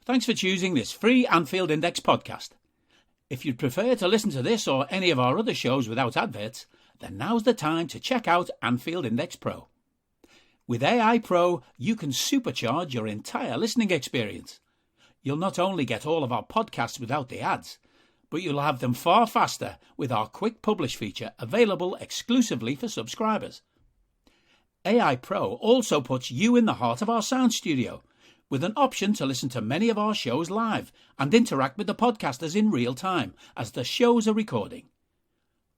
Thanks for choosing this free Anfield Index podcast. If you'd prefer to listen to this or any of our other shows without adverts, then now's the time to check out Anfield Index Pro. With AI Pro, you can supercharge your entire listening experience. You'll not only get all of our podcasts without the ads, but you'll have them far faster with our quick publish feature available exclusively for subscribers. AI Pro also puts you in the heart of our sound studio, with an option to listen to many of our shows live and interact with the podcasters in real time as the shows are recording.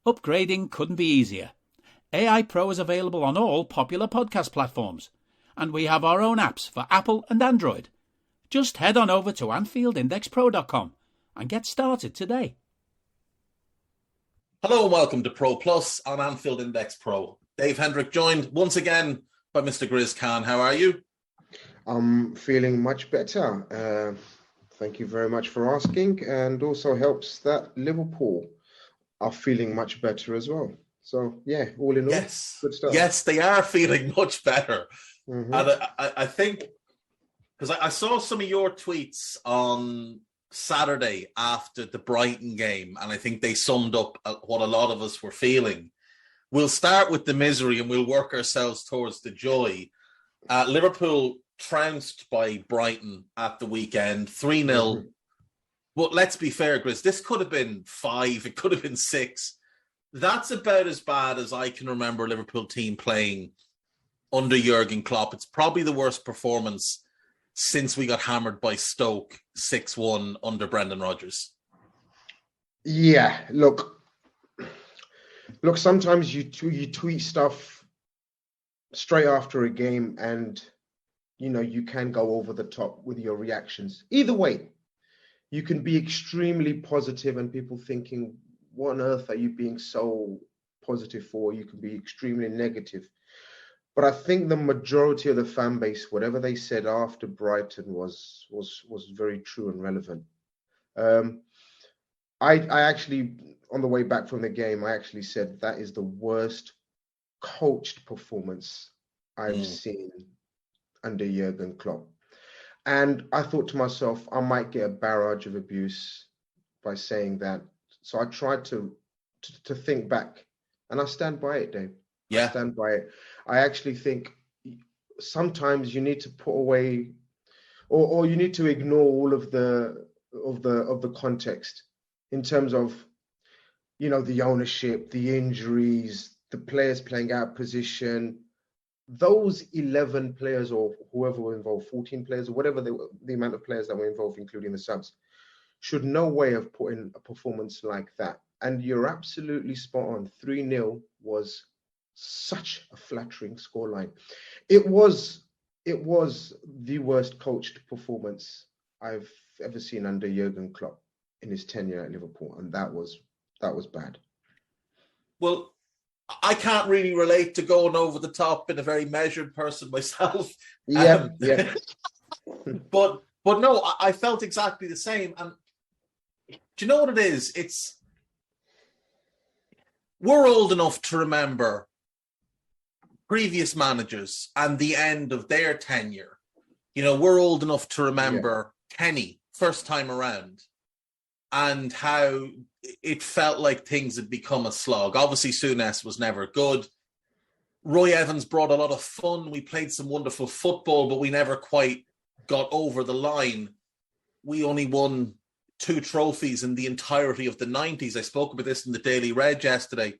Upgrading couldn't be easier. AI Pro is available on all popular podcast platforms, and we have our own apps for Apple and Android. Just head on over to AnfieldIndexPro.com and get started today. Hello and welcome to Pro Plus on Anfield Index Pro. Dave Hendrick joined once again by Mr. Grizz Khan. How are you? I'm feeling much better. Thank you very much for asking, and also helps that Liverpool are feeling much better as well. So, yeah, all in all, yes, good stuff. Yes, they are feeling much better. Mm-hmm. And I think, because I saw some of your tweets on Saturday after the Brighton game, and I think they summed up what a lot of us were feeling. We'll start with the misery and we'll work ourselves towards the joy. Liverpool trounced by Brighton at the weekend, 3-0. Mm-hmm. But let's be fair, Grizz, this could have been 5, it could have been 6. That's about as bad as I can remember a Liverpool team playing under Jurgen Klopp. It's probably the worst performance since we got hammered by Stoke 6-1 under Brendan Rodgers. Yeah, look, sometimes you tweet stuff straight after a game and, you know, you can go over the top with your reactions. Either way, you can be extremely positive and people thinking, what on earth are you being so positive for? You can be extremely negative. But I think the majority of the fan base, whatever they said after Brighton was very true and relevant. I actually, on the way back from the game, I actually said that is the worst coached performance I've seen under Jurgen Klopp. And I thought to myself, I might get a barrage of abuse by saying that. So I tried to think back, and I stand by it, Dave. Yeah. I stand by it. I actually think sometimes you need to put away, or you need to ignore all of the context in terms of, you know, the ownership, the injuries, the players playing out of position. Those 11 players or whoever were involved, 14 players or whatever the amount of players that were involved, including the subs, should no way have put in a performance like that. And you're absolutely spot on. 3-0 was such a flattering scoreline. It was the worst coached performance I've ever seen under Jurgen Klopp in his tenure at Liverpool, and that was bad. Well, I can't really relate to going over the top. Been a very measured person myself. Yeah. But no, I felt exactly the same. And do you know what it is? We're old enough to remember previous managers and the end of their tenure. You know, we're old enough to remember Kenny first time around and how it felt like things had become a slog. Obviously, Souness was never good. Roy Evans brought a lot of fun. We played some wonderful football, but we never quite got over the line. We only won 2 trophies in the entirety of the 90s. I spoke about this in the Daily Red yesterday.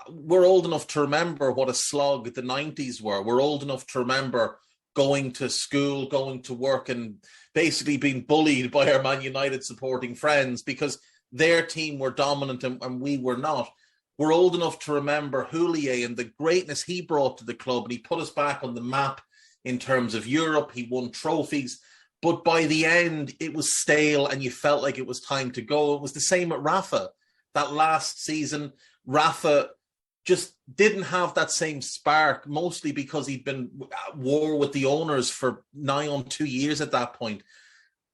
We're old enough to remember what a slog the 90s were. We're old enough to remember going to school, going to work, and basically being bullied by our Man United supporting friends because their team were dominant and we were not. We're old enough to remember Houllier and the greatness he brought to the club, and he put us back on the map in terms of Europe. He won trophies. But by the end, it was stale and you felt like it was time to go. It was the same at Rafa. That last season, Rafa just didn't have that same spark, mostly because he'd been at war with the owners for nigh on 2 years at that point.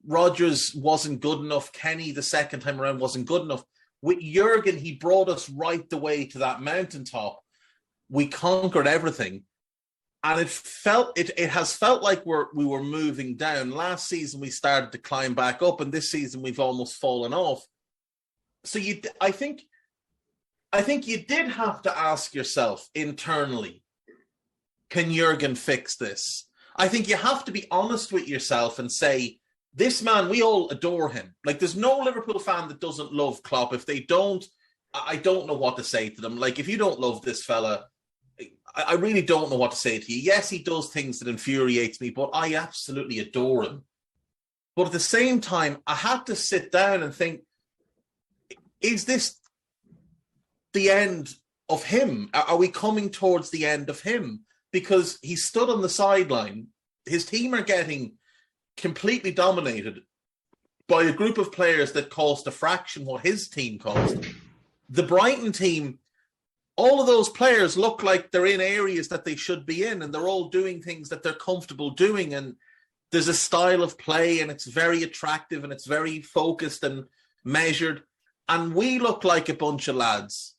Rodgers wasn't good enough. Kenny, the second time around, wasn't good enough. With Jurgen, he brought us right the way to that mountaintop. We conquered everything. And it has felt like we were moving down. Last season we started to climb back up, and this season we've almost fallen off. So I think you did have to ask yourself internally, can Jurgen fix this? I think you have to be honest with yourself and say, this man, we all adore him. Like, there's no Liverpool fan that doesn't love Klopp. If they don't, I don't know what to say to them. Like, if you don't love this fella, I really don't know what to say to you. Yes, he does things that infuriates me, but I absolutely adore him. But at the same time, I had to sit down and think, is this the end of him? Are we coming towards the end of him? Because he stood on the sideline. His team are getting completely dominated by a group of players that cost a fraction what his team cost. The Brighton team, all of those players look like they're in areas that they should be in, and they're all doing things that they're comfortable doing. And there's a style of play, and it's very attractive, and it's very focused and measured. And we look like a bunch of lads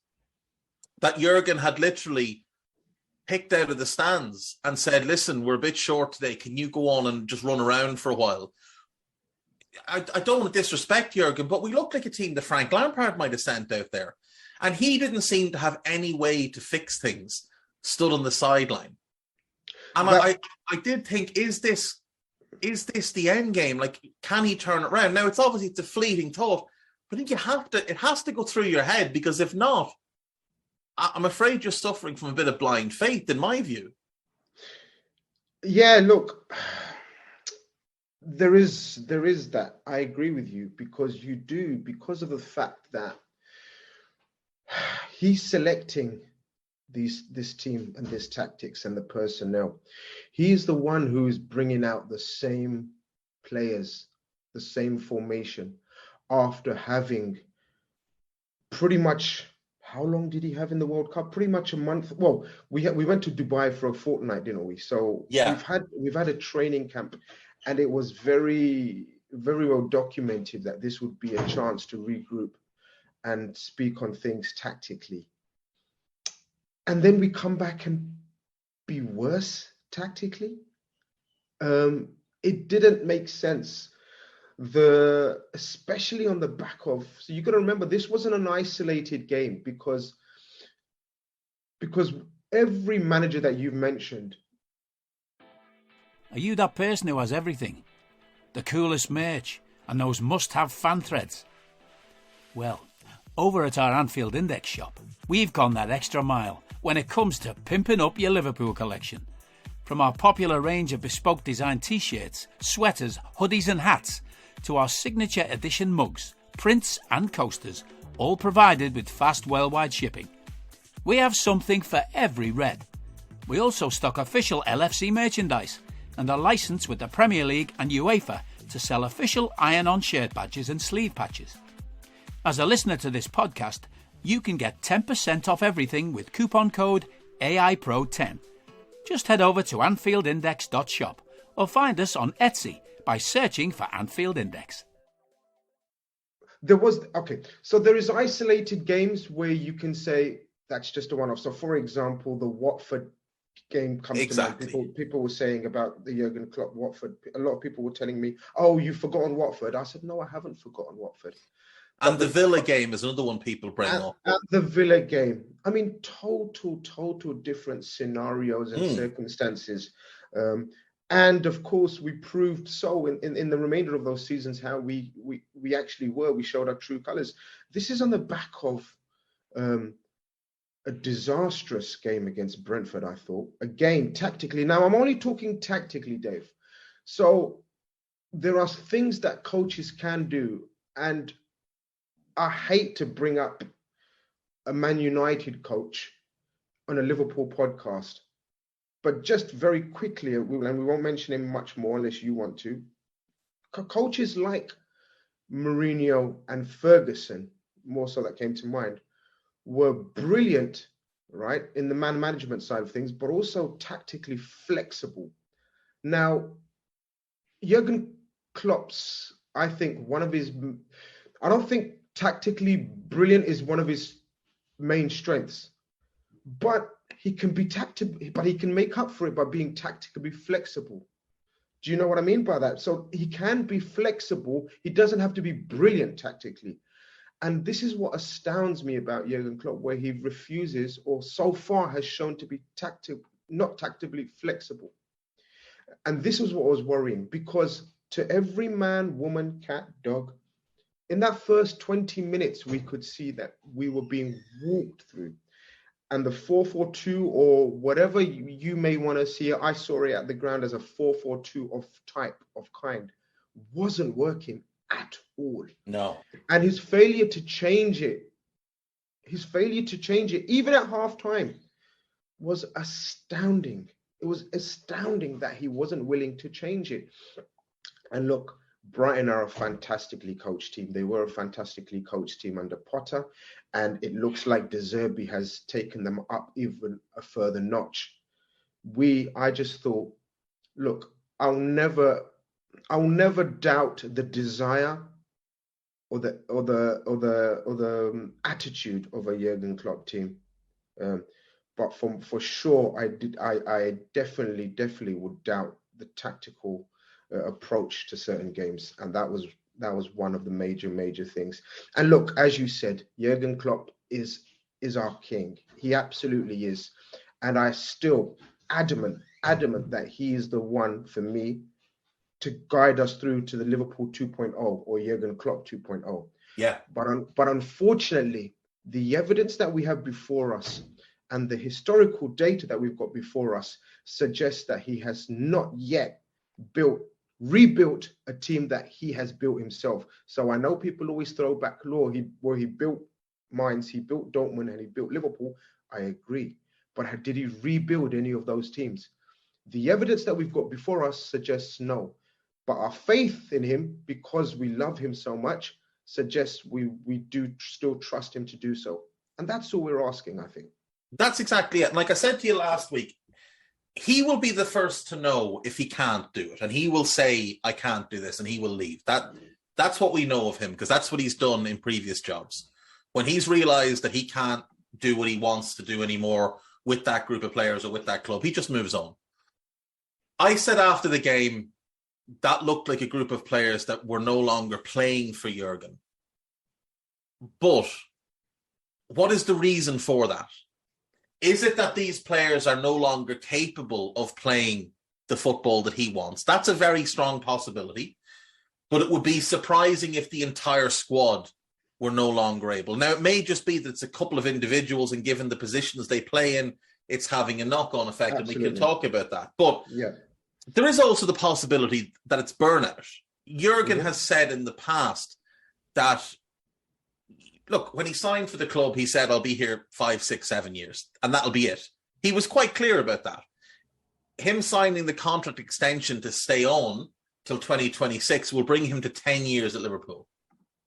that Jurgen had literally picked out of the stands and said, listen, we're a bit short today. Can you go on and just run around for a while? I don't want to disrespect Jurgen, but we look like a team that Frank Lampard might have sent out there. And he didn't seem to have any way to fix things, stood on the sideline. And I did think, is this the end game? Like, can he turn it around? Now, it's a fleeting thought, but I think it has to go through your head, because if not, I'm afraid you're suffering from a bit of blind faith, in my view. Yeah, look, there is that. I agree with you, because of the fact that he's selecting this team and this tactics and the personnel. He's the one who's bringing out the same players, the same formation, after having pretty much, how long did he have in the World Cup? Pretty much a month. Well, we went to Dubai for a fortnight, didn't we? So yeah, we've had a training camp, and it was very, very well documented that this would be a chance to regroup and speak on things tactically. And then we come back and be worse tactically. It didn't make sense. Especially on the back of, so you got to remember, this wasn't an isolated game, because every manager that you've mentioned. Are you that person who has everything? The coolest merch and those must-have fan threads? Well, over at our Anfield Index shop, we've gone that extra mile when it comes to pimping up your Liverpool collection. From our popular range of bespoke design t-shirts, sweaters, hoodies and hats, to our signature edition mugs, prints and coasters, all provided with fast worldwide shipping. We have something for every red. We also stock official LFC merchandise and are licensed with the Premier League and UEFA to sell official iron-on shirt badges and sleeve patches. As a listener to this podcast, you can get 10% off everything with coupon code AIPRO10. Just head over to AnfieldIndex.shop or find us on Etsy by searching for Anfield Index. So there is isolated games where you can say that's just a one-off. So, for example, the Watford game comes to mind. People were saying about the Jurgen Klopp Watford. A lot of people were telling me, "Oh, you've forgotten Watford." I said, "No, I haven't forgotten Watford." And the Villa game is another one people bring up. And the Villa game, I mean, total different scenarios and circumstances. And of course, we proved so in the remainder of those seasons how we actually were. We showed our true colours. This is on the back of a disastrous game against Brentford, I thought. Again, tactically. Now, I'm only talking tactically, Dave. So there are things that coaches can do. And I hate to bring up a Man United coach on a Liverpool podcast, but just very quickly, and we won't mention him much more unless you want to, coaches like Mourinho and Ferguson, more so that came to mind, were brilliant, right, in the man management side of things, but also tactically flexible. Now, Jurgen Klopp's, I think, I don't think tactically brilliant is one of his main strengths, but he can be but he can make up for it by being tactically flexible. Do you know what I mean by that? So he can be flexible. He doesn't have to be brilliant tactically. And this is what astounds me about Jurgen Klopp, where he refuses, or so far has shown to be not tactically flexible. And this was what was worrying, because to every man, woman, cat, dog, in that first 20 minutes, we could see that we were being walked through. And the 4-4-2, or whatever you may want to see it, I saw it at the ground as a 4-4-2 of kind, wasn't working at all. No. And his failure to change it, even at halftime, was astounding. It was astounding that he wasn't willing to change it. And look, Brighton are a fantastically coached team. They were a fantastically coached team under Potter, and it looks like De Zerbi has taken them up even a further notch. I just thought, look, I'll never doubt the desire or the attitude of a Jurgen Klopp team. But for sure, I definitely would doubt the tactical approach to certain games, and that was one of the major things. And look, as you said, Jurgen Klopp is our king. He absolutely is, and I still adamant that he is the one for me to guide us through to the Liverpool 2.0 or Jurgen Klopp 2.0. Yeah. But unfortunately, the evidence that we have before us and the historical data that we've got before us suggests that he has not yet rebuilt a team that he has built himself. So I know people always throw back law where he built Mainz, he built Dortmund, and he built Liverpool. I agree. But did he rebuild any of those teams? The evidence that we've got before us suggests no. But our faith in him, because we love him so much, suggests we do still trust him to do so. And that's all we're asking, I think. That's exactly it. And like I said to you last week, he will be the first to know if he can't do it. And he will say, I can't do this, and he will leave. That's what we know of him, because that's what he's done in previous jobs. When he's realized that he can't do what he wants to do anymore with that group of players or with that club, he just moves on. I said after the game, that looked like a group of players that were no longer playing for Jurgen. But what is the reason for that? Is it that these players are no longer capable of playing the football that he wants? That's a very strong possibility, but it would be surprising if the entire squad were no longer able. Now, it may just be that it's a couple of individuals, and given the positions they play in, it's having a knock-on effect. Absolutely. And we can talk about that. But there is also the possibility that it's burnout. Jurgen has said in the past that, look, when he signed for the club, he said, I'll be here 5, 6, 7 years, and that'll be it. He was quite clear about that. Him signing the contract extension to stay on till 2026 will bring him to 10 years at Liverpool.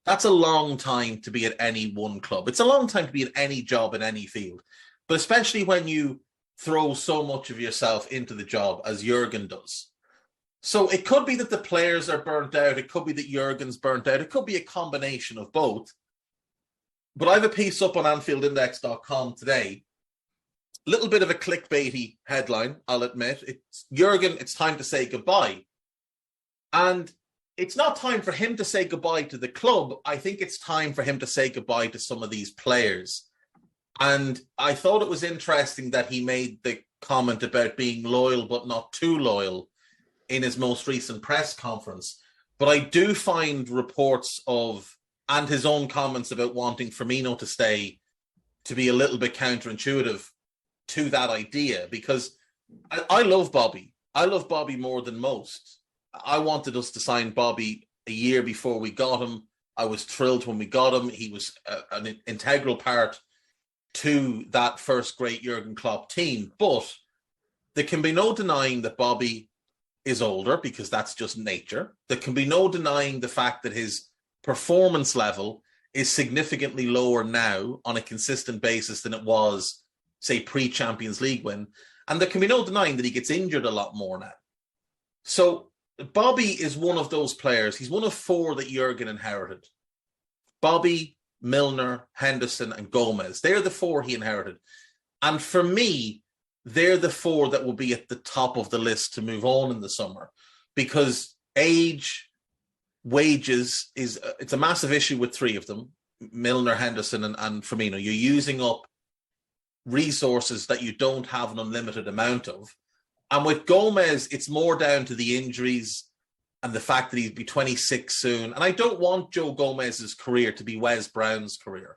That's a long time to be at any one club. It's a long time to be at any job in any field, but especially when you throw so much of yourself into the job as Jurgen does. So it could be that the players are burnt out. It could be that Jurgen's burnt out. It could be a combination of both. But I have a piece up on AnfieldIndex.com today. A little bit of a clickbaity headline, I'll admit. It's Jurgen, it's time to say goodbye. And it's not time for him to say goodbye to the club. I think it's time for him to say goodbye to some of these players. And I thought it was interesting that he made the comment about being loyal but not too loyal in his most recent press conference. But I do find reports of, and his own comments about wanting Firmino to stay, to be a little bit counterintuitive to that idea, because I love Bobby. I love Bobby more than most. I wanted us to sign Bobby a year before we got him. I was thrilled when we got him. He was an integral part to that first great Jurgen Klopp team. But there can be no denying that Bobby is older, because that's just nature. There can be no denying the fact that his performance level is significantly lower now on a consistent basis than it was, say, pre-Champions League win. And there can be no denying that he gets injured a lot more now. So Bobby is one of those players. He's one of 4 that Jurgen inherited. Bobby, Milner, Henderson, and Gomez. They're the 4 he inherited. And for me, they're the four that will be at the top of the list to move on in the summer, because age, wages it's a massive issue with three of them, Milner, Henderson, and Firmino. You're using up resources that you don't have an unlimited amount of. And with Gomez, it's more down to the injuries and the fact that he'll be 26 soon. And I don't want Joe Gomez's career to be Wes Brown's career.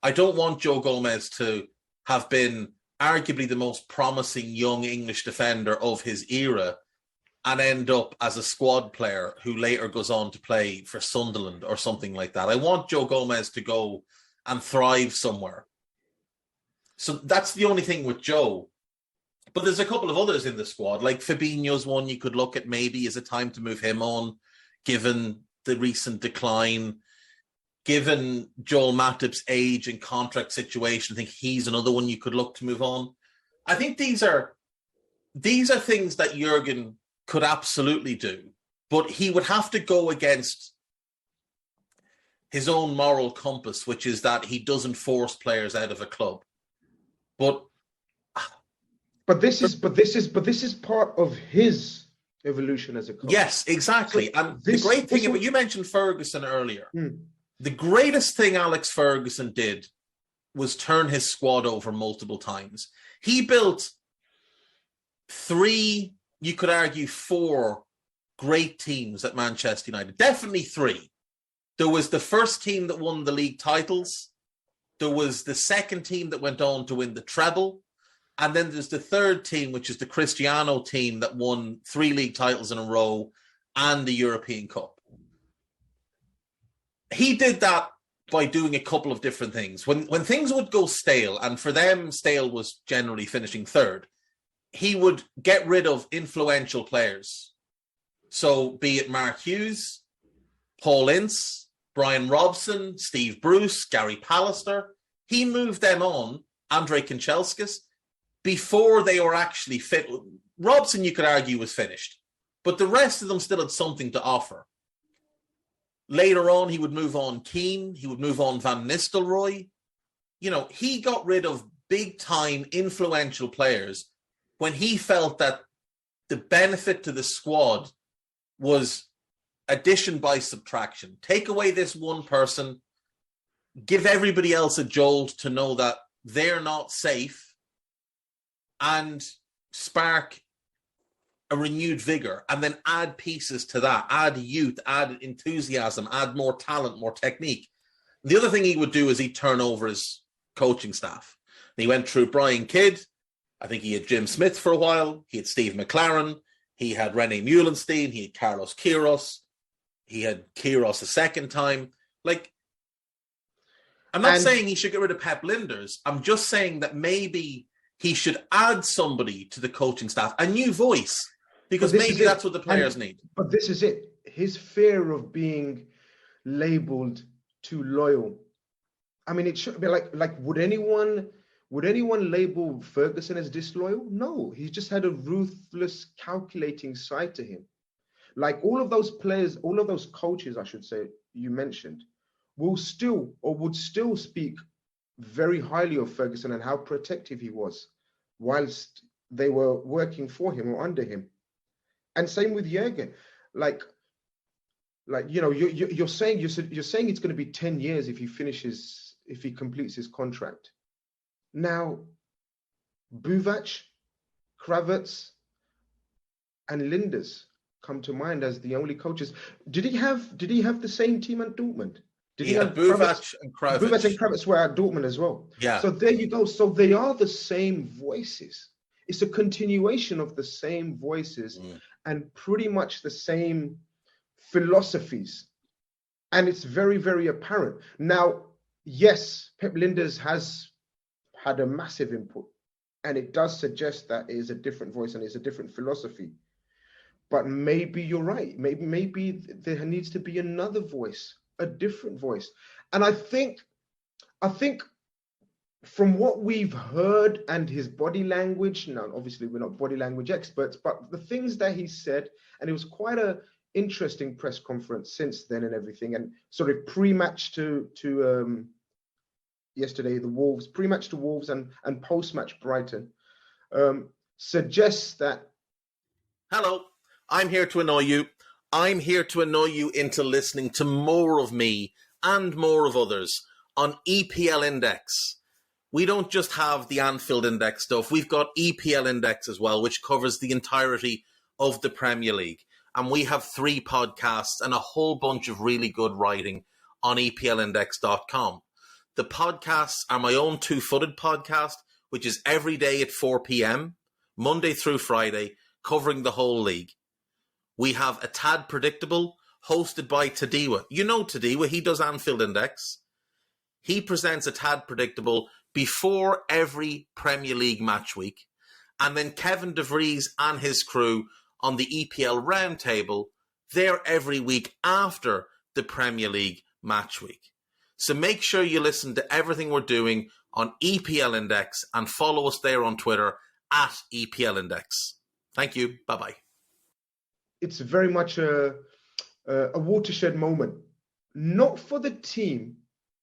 I don't want Joe Gomez to have been arguably the most promising young English defender of his era and end up as a squad player who later goes on to play for Sunderland or something like that. I want Joe Gomez to go and thrive somewhere. So that's the only thing with Joe. But there's a couple of others in the squad, like Fabinho's one you could look at maybe as a time to move him on, given the recent decline. Given Joel Matip's age and contract situation, I think he's another one you could look to move on. I think these are things that Jurgen could absolutely do, but he would have to go against his own moral compass, which is that he doesn't force players out of a club. But this is part of his evolution as a coach. Yes, exactly. And the great thing about, you mentioned Ferguson earlier. The greatest thing Alex Ferguson did was turn his squad over multiple times. He built 3, you could argue 4 great teams at Manchester United. Definitely 3. There was the first team that won the league titles. There was the second team that went on to win the treble. And then there's the third team, which is the Cristiano team that won 3 league titles in a row and the European Cup. He did that by doing a couple of different things. When things would go stale, and for them, stale was generally finishing third, he would get rid of influential players. So be it Mark Hughes, Paul Ince, Brian Robson, Steve Bruce, Gary Pallister. He moved them on, Andrei Kanchelskis, before they were actually fit. Robson, you could argue, was finished, but the rest of them still had something to offer. Later on, he would move on Keane. He would move on Van Nistelrooy. You know, he got rid of big-time influential players when he felt that the benefit to the squad was addition by subtraction. Take away this one person, give everybody else a jolt to know that they're not safe, and spark a renewed vigor, and then add pieces to that, add youth, add enthusiasm, add more talent, more technique. The other thing he would do is he'd turn over his coaching staff. And he went through Brian Kidd. I think he had Jim Smith for a while. He had Steve McLaren. He had Rene Muhlenstein. He had Carlos Queiroz. He had Queiroz a second time. Like, I'm not saying he should get rid of Pep Linders. I'm just saying that maybe he should add somebody to the coaching staff, a new voice. Because maybe that's what the players need. But this is it. His fear of being labeled too loyal. I mean, it should be like would anyone label Ferguson as disloyal? No, he just had a ruthless, calculating side to him. Like all of those players, all of those coaches, I should say, you mentioned, would still speak very highly of Ferguson and how protective he was whilst they were working for him or under him. And same with Jurgen. Like you know, you're saying it's going to be 10 years if he completes his contract. Now, Buvac, Kravitzs, and Linders come to mind as the only coaches. Did he have the same team at Dortmund? Did he have Buvac and Kravitzs? Buvac and Kravitzs were at Dortmund as well. Yeah. So there you go. So they are the same voices. It's a continuation of the same voices and pretty much the same philosophies. And it's very, very apparent. Now, yes, Pep Linders has had a massive input, and it does suggest that it is a different voice and it's a different philosophy. But maybe you're right. Maybe there needs to be another voice, a different voice. And I think from what we've heard and his body language, now obviously we're not body language experts, but the things that he said, and it was quite a interesting press conference since then and everything, and sort of pre-match to yesterday, the Wolves, pre-match to Wolves and post-match Brighton, suggests that... Hello, I'm here to annoy you. I'm here to annoy you into listening to more of me and more of others on EPL Index. We don't just have the Anfield Index stuff. We've got EPL Index as well, which covers the entirety of the Premier League. And we have 3 podcasts and a whole bunch of really good writing on EPLindex.com. The podcasts are my own Two-Footed podcast, which is every day at 4 p.m, Monday through Friday, covering the whole league. We have A Tad Predictable, hosted by Tadiwa. You know Tadiwa, he does Anfield Index. He presents A Tad Predictable before every Premier League match week. And then Kevin De Vries and his crew on the EPL Roundtable, they're every week after the Premier League match week. So make sure you listen to everything we're doing on EPL Index and follow us there on Twitter at EPL Index. Thank you. Bye-bye. It's very much a watershed moment, not for the team,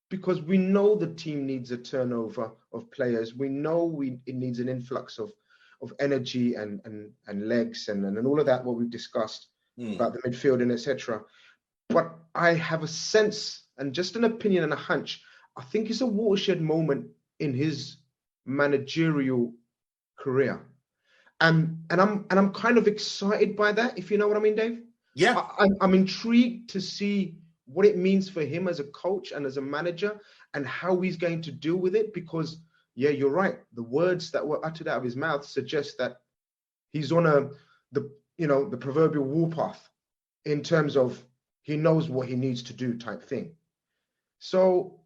because we know the team needs a turnover of players. We know it needs an influx of energy and legs and all of that, what we've discussed about the midfield and etc. But I have a sense and just an opinion and a hunch. I think it's a watershed moment in his managerial career, and I'm kind of excited by that. If you know what I mean, Dave. Yeah, I'm intrigued to see what it means for him as a coach and as a manager, and how he's going to deal with it. Because yeah, you're right. The words that were uttered out of his mouth suggest that he's on the proverbial warpath in terms of he knows what he needs to do type thing. So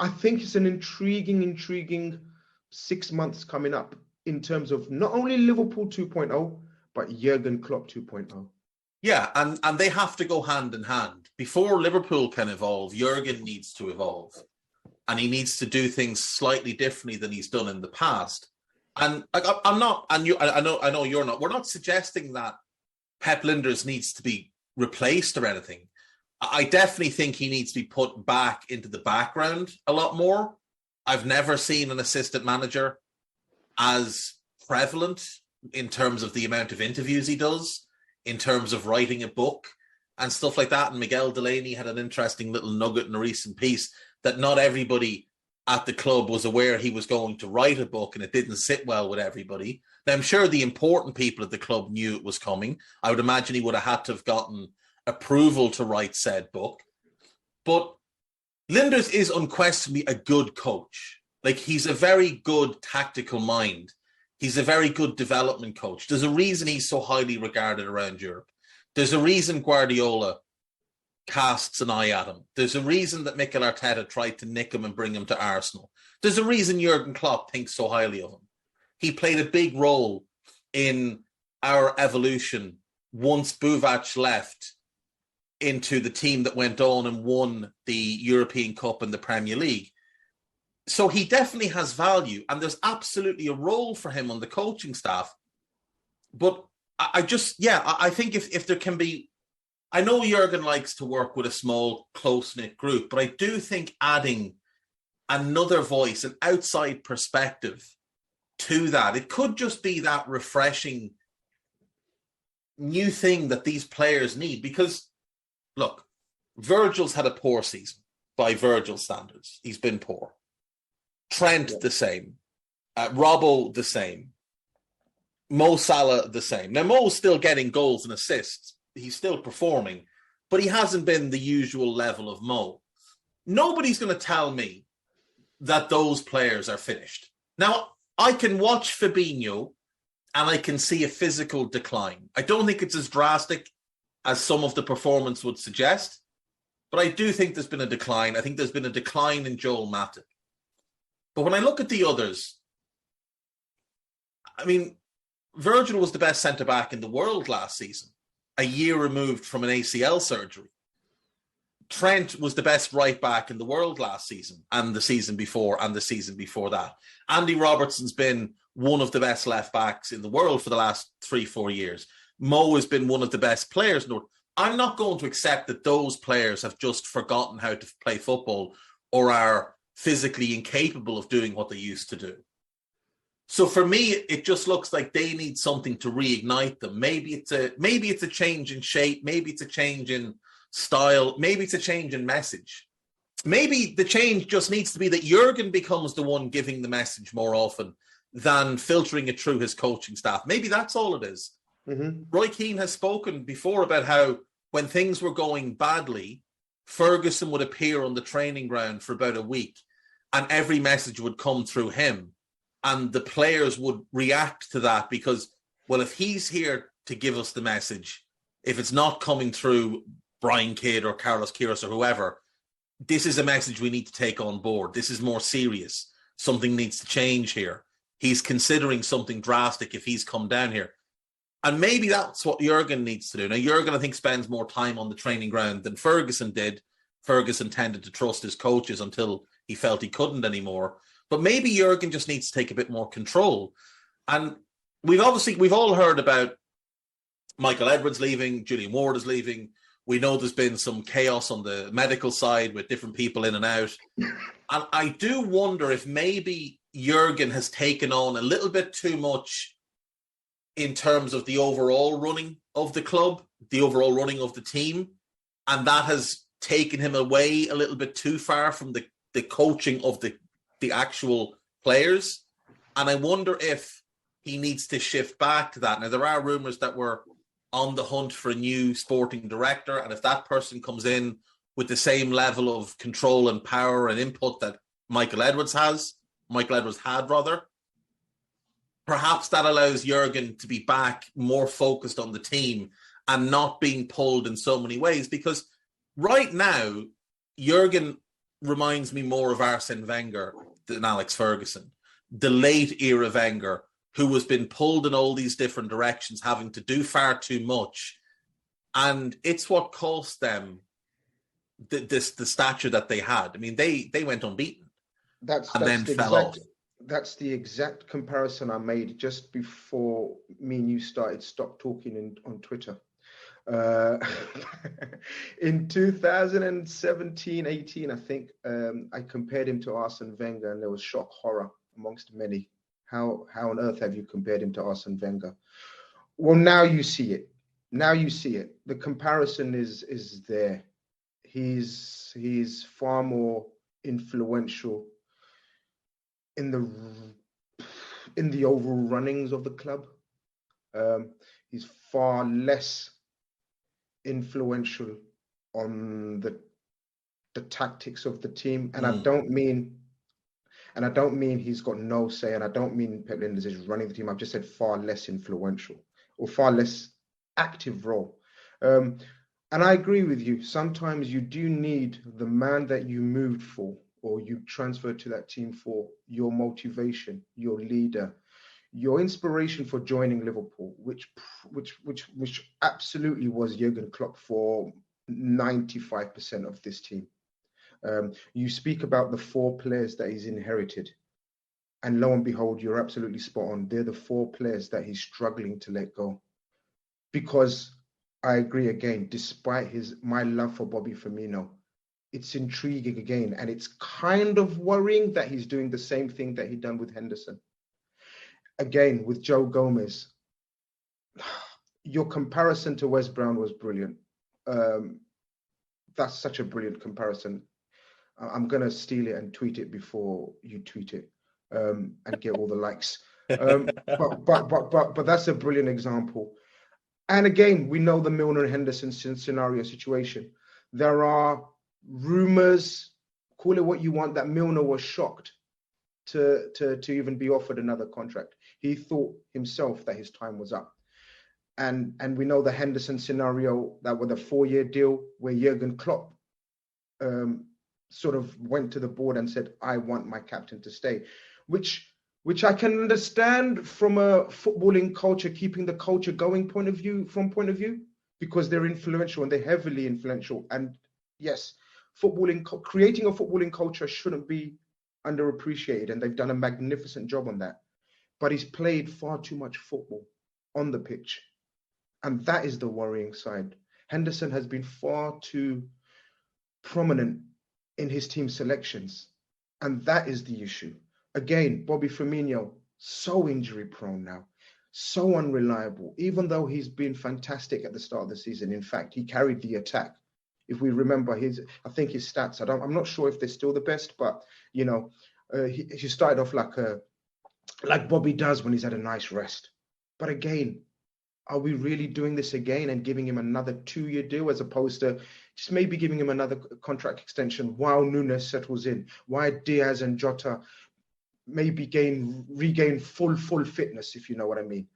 I think it's an intriguing 6 months coming up in terms of not only Liverpool 2.0, but Jurgen Klopp 2.0. Yeah, and they have to go hand in hand. Before Liverpool can evolve, Jurgen needs to evolve. And he needs to do things slightly differently than he's done in the past. And I'm not, and you, I know you're not. We're not suggesting that Pep Lijnders needs to be replaced or anything. I definitely think he needs to be put back into the background a lot more. I've never seen an assistant manager as prevalent in terms of the amount of interviews he does, in terms of writing a book and stuff like that. And Miguel Delaney had an interesting little nugget in a recent piece that not everybody at the club was aware he was going to write a book, and it didn't sit well with everybody. Now, I'm sure the important people at the club knew it was coming. I would imagine he would have had to have gotten approval to write said book. But Lijnders is unquestionably a good coach. Like, he's a very good tactical mind. He's a very good development coach. There's a reason he's so highly regarded around Europe. There's a reason Guardiola casts an eye at him. There's a reason that Mikel Arteta tried to nick him and bring him to Arsenal. There's a reason Jurgen Klopp thinks so highly of him. He played a big role in our evolution once Buvac left into the team that went on and won the European Cup and the Premier League. So he definitely has value, and there's absolutely a role for him on the coaching staff. But I think if there can be, I know Jurgen likes to work with a small, close-knit group, but I do think adding another voice, an outside perspective to that, it could just be that refreshing new thing that these players need. Because, look, Virgil's had a poor season by Virgil standards. He's been poor. Trent, the same. Robbo, the same. Mo Salah, the same. Now, Mo's still getting goals and assists. He's still performing, but he hasn't been the usual level of Mo. Nobody's going to tell me that those players are finished. Now, I can watch Fabinho and I can see a physical decline. I don't think it's as drastic as some of the performance would suggest, but I do think there's been a decline. I think there's been a decline in Joel Matip. But when I look at the others, I mean, Virgil was the best centre-back in the world last season, a year removed from an ACL surgery. Trent was the best right-back in the world last season, and the season before, and the season before that. Andy Robertson's been one of the best left-backs in the world for the last 3-4 years. Mo has been one of the best players. I'm not going to accept that those players have just forgotten how to play football or are physically incapable of doing what they used to do. So for me, it just looks like they need something to reignite them. Maybe it's a change in shape. Maybe it's a change in style. Maybe it's a change in message. Maybe the change just needs to be that Jurgen becomes the one giving the message more often than filtering it through his coaching staff. Maybe that's all it is. Mm-hmm. Roy Keane has spoken before about how when things were going badly, Ferguson would appear on the training ground for about a week and every message would come through him. And the players would react to that because, well, if he's here to give us the message, if it's not coming through Brian Kidd or Carlos Queiroz or whoever, this is a message we need to take on board. This is more serious. Something needs to change here. He's considering something drastic if he's come down here. And maybe that's what Jurgen needs to do. Now, Jurgen, I think, spends more time on the training ground than Ferguson did. Ferguson tended to trust his coaches until he felt he couldn't anymore. But maybe Jurgen just needs to take a bit more control. And we've all heard about Michael Edwards leaving, Julian Ward is leaving. We know there's been some chaos on the medical side with different people in and out. And I do wonder if maybe Jurgen has taken on a little bit too much in terms of the overall running of the club, the overall running of the team. And that has taken him away a little bit too far from the coaching of the actual players. And I wonder if he needs to shift back to that. Now, there are rumours that we're on the hunt for a new sporting director. And if that person comes in with the same level of control and power and input that Michael Edwards had, perhaps that allows Jurgen to be back more focused on the team and not being pulled in so many ways. Because right now, Jurgen reminds me more of Arsene Wenger than Alex Ferguson, the late era Wenger, who has been pulled in all these different directions, having to do far too much. And it's what cost them the stature that they had. I mean, they went unbeaten then fell off. That's the exact comparison I made just before me and you stopped talking on Twitter. In 2017-18, I think, I compared him to Arsene Wenger, and there was shock horror amongst many. How on earth have you compared him to Arsene Wenger? Well, now you see it. The comparison is there. He's far more influential in the overall runnings of the club. He's far less influential on the tactics of the team, and I don't mean he's got no say, and I don't mean Pep Lijnders is running the team. I've just said far less influential or far less active role. And I agree with you. Sometimes you do need the man that you moved for or you transferred to that team for, your motivation, your leader, your inspiration for joining Liverpool, which absolutely was Jurgen Klopp for 95% of this team. You speak about the 4 players that he's inherited, and lo and behold, you're absolutely spot on. They're the 4 players that he's struggling to let go. Because I agree again, despite my love for Bobby Firmino, it's intriguing again, and it's kind of worrying that he's doing the same thing that he'd done with Henderson. Again, with Joe Gomez, your comparison to Wes Brown was brilliant. That's such a brilliant comparison. I'm going to steal it and tweet it before you tweet it, and get all the likes. But that's a brilliant example. And again, we know the Milner and Henderson scenario situation. There are rumors, call it what you want, that Milner was shocked to even be offered another contract. He thought himself that his time was up. And we know the Henderson scenario, that with a 4-year deal where Jurgen Klopp sort of went to the board and said, I want my captain to stay, which I can understand from a footballing culture, keeping the culture going point of view, because they're influential and they're heavily influential. And yes, creating a footballing culture shouldn't be underappreciated, and they've done a magnificent job on that. But he's played far too much football on the pitch, and that is the worrying side. Henderson has been far too prominent in his team selections, And that is the issue. Again, Bobby Firmino, so injury prone now, so unreliable, even though he's been fantastic at the start of the season. In fact, he carried the attack. If we remember I think his stats, I'm not sure if they're still the best, but he started off like Bobby does when he's had a nice rest. But again, are we really doing this again and giving him another 2-year deal as opposed to just maybe giving him another contract extension while Nunes settles in, while Diaz and Jota maybe regain full fitness, if you know what I mean,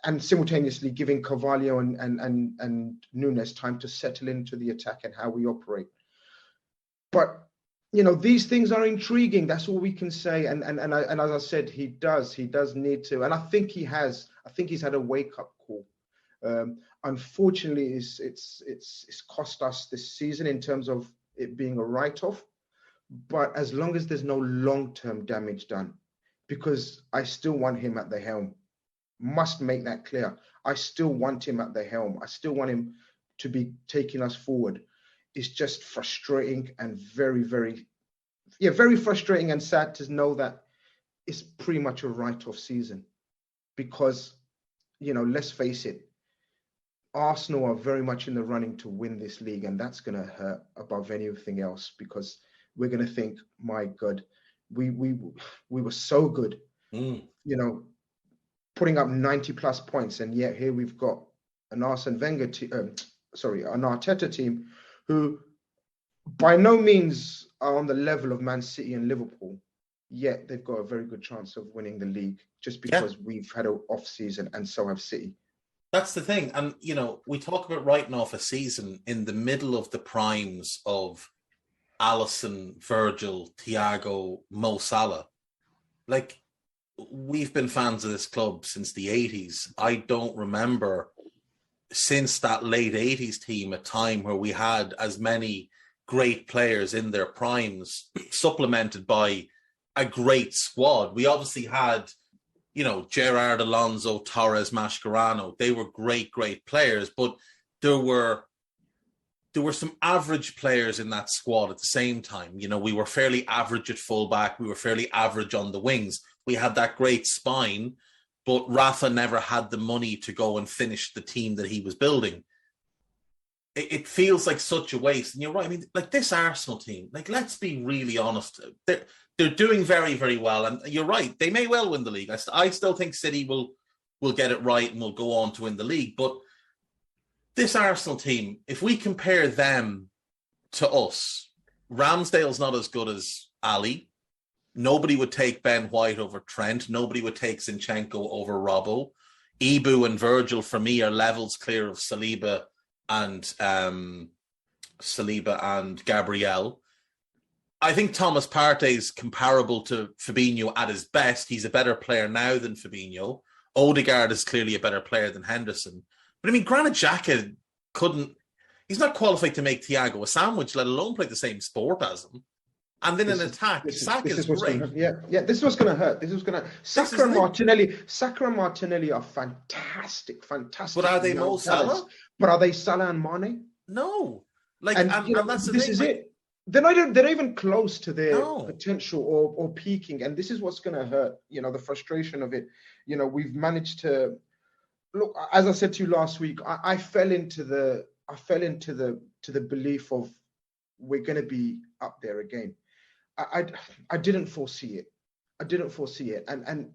and simultaneously giving Carvalho and Nunes time to settle into the attack and how we operate. But these things are intriguing. That's all we can say. And as I said, he does need to, and I think he has. I think he's had a wake up call. Unfortunately, it's cost us this season in terms of it being a write off. But as long as there's no long-term damage done, because I still want him at the helm. Must make that clear. I still want him at the helm. I still want him to be taking us forward. It's just frustrating and very, very, very frustrating and sad to know that it's pretty much a write-off season. Because, let's face it, Arsenal are very much in the running to win this league, and that's going to hurt above anything else, because we're going to think, my God, we were so good, putting up 90 plus points, and yet here we've got an Arsene Wenger an Arteta team who by no means are on the level of Man City and Liverpool, yet they've got a very good chance of winning the league just because we've had an off season, and so have City. That's the thing. And, we talk about writing off a season in the middle of the primes of Alisson, Virgil, Thiago, Mo Salah. Like, we've been fans of this club since the 80s. I don't remember since that late 80s team a time where we had as many great players in their primes supplemented by a great squad. We obviously had, Gerrard, Alonso, Torres, Mascherano. They were great, great players, but there were some average players in that squad at the same time. We were fairly average at fullback. We were fairly average on the wings. We had that great spine, but Rafa never had the money to go and finish the team that he was building. It feels like such a waste. And you're right. I mean, like this Arsenal team, like, let's be really honest. They're doing very, very well. And you're right. They may well win the league. I still think City will get it right and will go on to win the league. But this Arsenal team, if we compare them to us, Ramsdale's not as good as Ali. Nobody would take Ben White over Trent. Nobody would take Zinchenko over Robbo. Ibu and Virgil, for me, are levels clear of Saliba and Gabriel. I think Thomas Partey is comparable to Fabinho at his best. He's a better player now than Fabinho. Odegaard is clearly a better player than Henderson. But I mean, Granit Xhaka he's not qualified to make Thiago a sandwich, let alone play the same sport as him. And then attack, Saka's great. This is what's going to hurt. Saka and Martinelli are fantastic. But are they Mo Salah? But are they Salah and Mane? No. And that's the thing. This is it. They're not even close to their potential or peaking. And this is what's going to hurt, the frustration of it. We've managed to look, as I said to you last week, I fell into the belief of we're going to be up there again. I didn't foresee it. And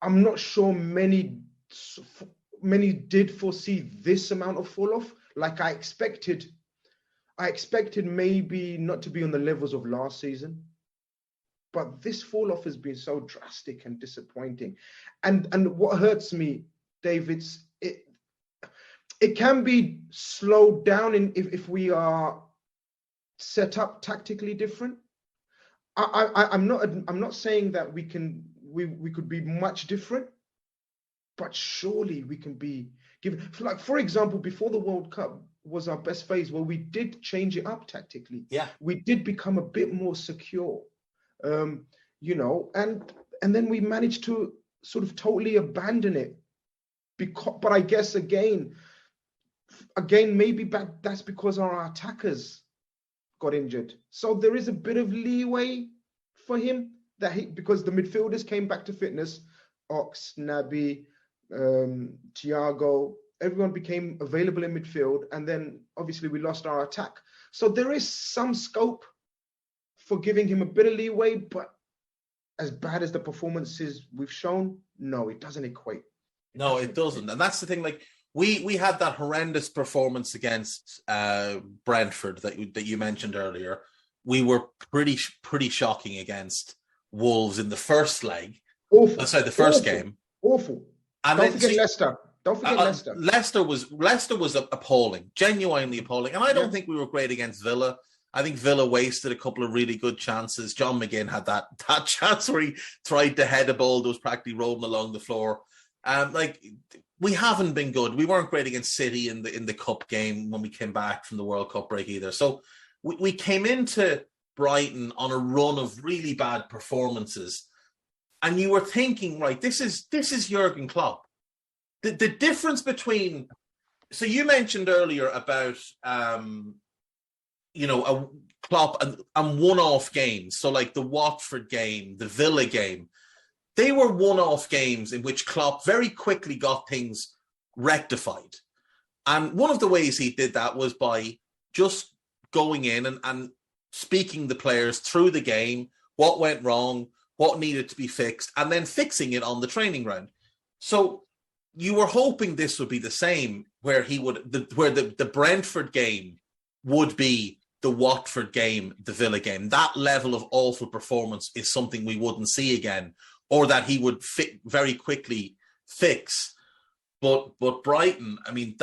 I'm not sure many did foresee this amount of fall off. Like I expected maybe not to be on the levels of last season, but this fall off has been so drastic and disappointing. And what hurts me, Dave, it can be slowed down if we are set up tactically different. I'm not saying that we could be much different, but surely we can be given. Like, for example, before the World Cup was our best phase, where we did change it up tactically. Yeah, we did become a bit more secure, and then we managed to sort of totally abandon it. But I guess again, maybe that's because our attackers got injured. So there is a bit of leeway for him because the midfielders came back to fitness. Ox, Naby, Thiago, everyone became available in midfield. And then obviously we lost our attack. So there is some scope for giving him a bit of leeway, but as bad as the performances we've shown, no, it doesn't equate. No, it doesn't. And that's the thing. Like we had that horrendous performance against Brentford that you mentioned earlier. We were pretty shocking against Wolves in the first leg. Awful. Sorry, the first game. Awful. And Don't forget Leicester. Don't forget Leicester. Leicester was appalling, genuinely appalling. And I don't think we were great against Villa. I think Villa wasted a couple of really good chances. John McGinn had that chance where he tried to head a ball that was practically rolling along the floor. We haven't been good. We weren't great against City in the cup game when we came back from the World Cup break either. So we came into Brighton on a run of really bad performances, and you were thinking, right, this is Jurgen Klopp. The difference between, so you mentioned earlier about a Klopp and one-off games. So like the Watford game, the Villa game, they were one-off games in which Klopp very quickly got things rectified. And one of the ways he did that was by just going in and speaking the players through the game, what went wrong, what needed to be fixed, and then fixing it on the training ground. So you were hoping this would be the same, where the Brentford game would be the Watford game, the Villa game. That level of awful performance is something we wouldn't see again, or that he would very quickly fix. But Brighton, I mean,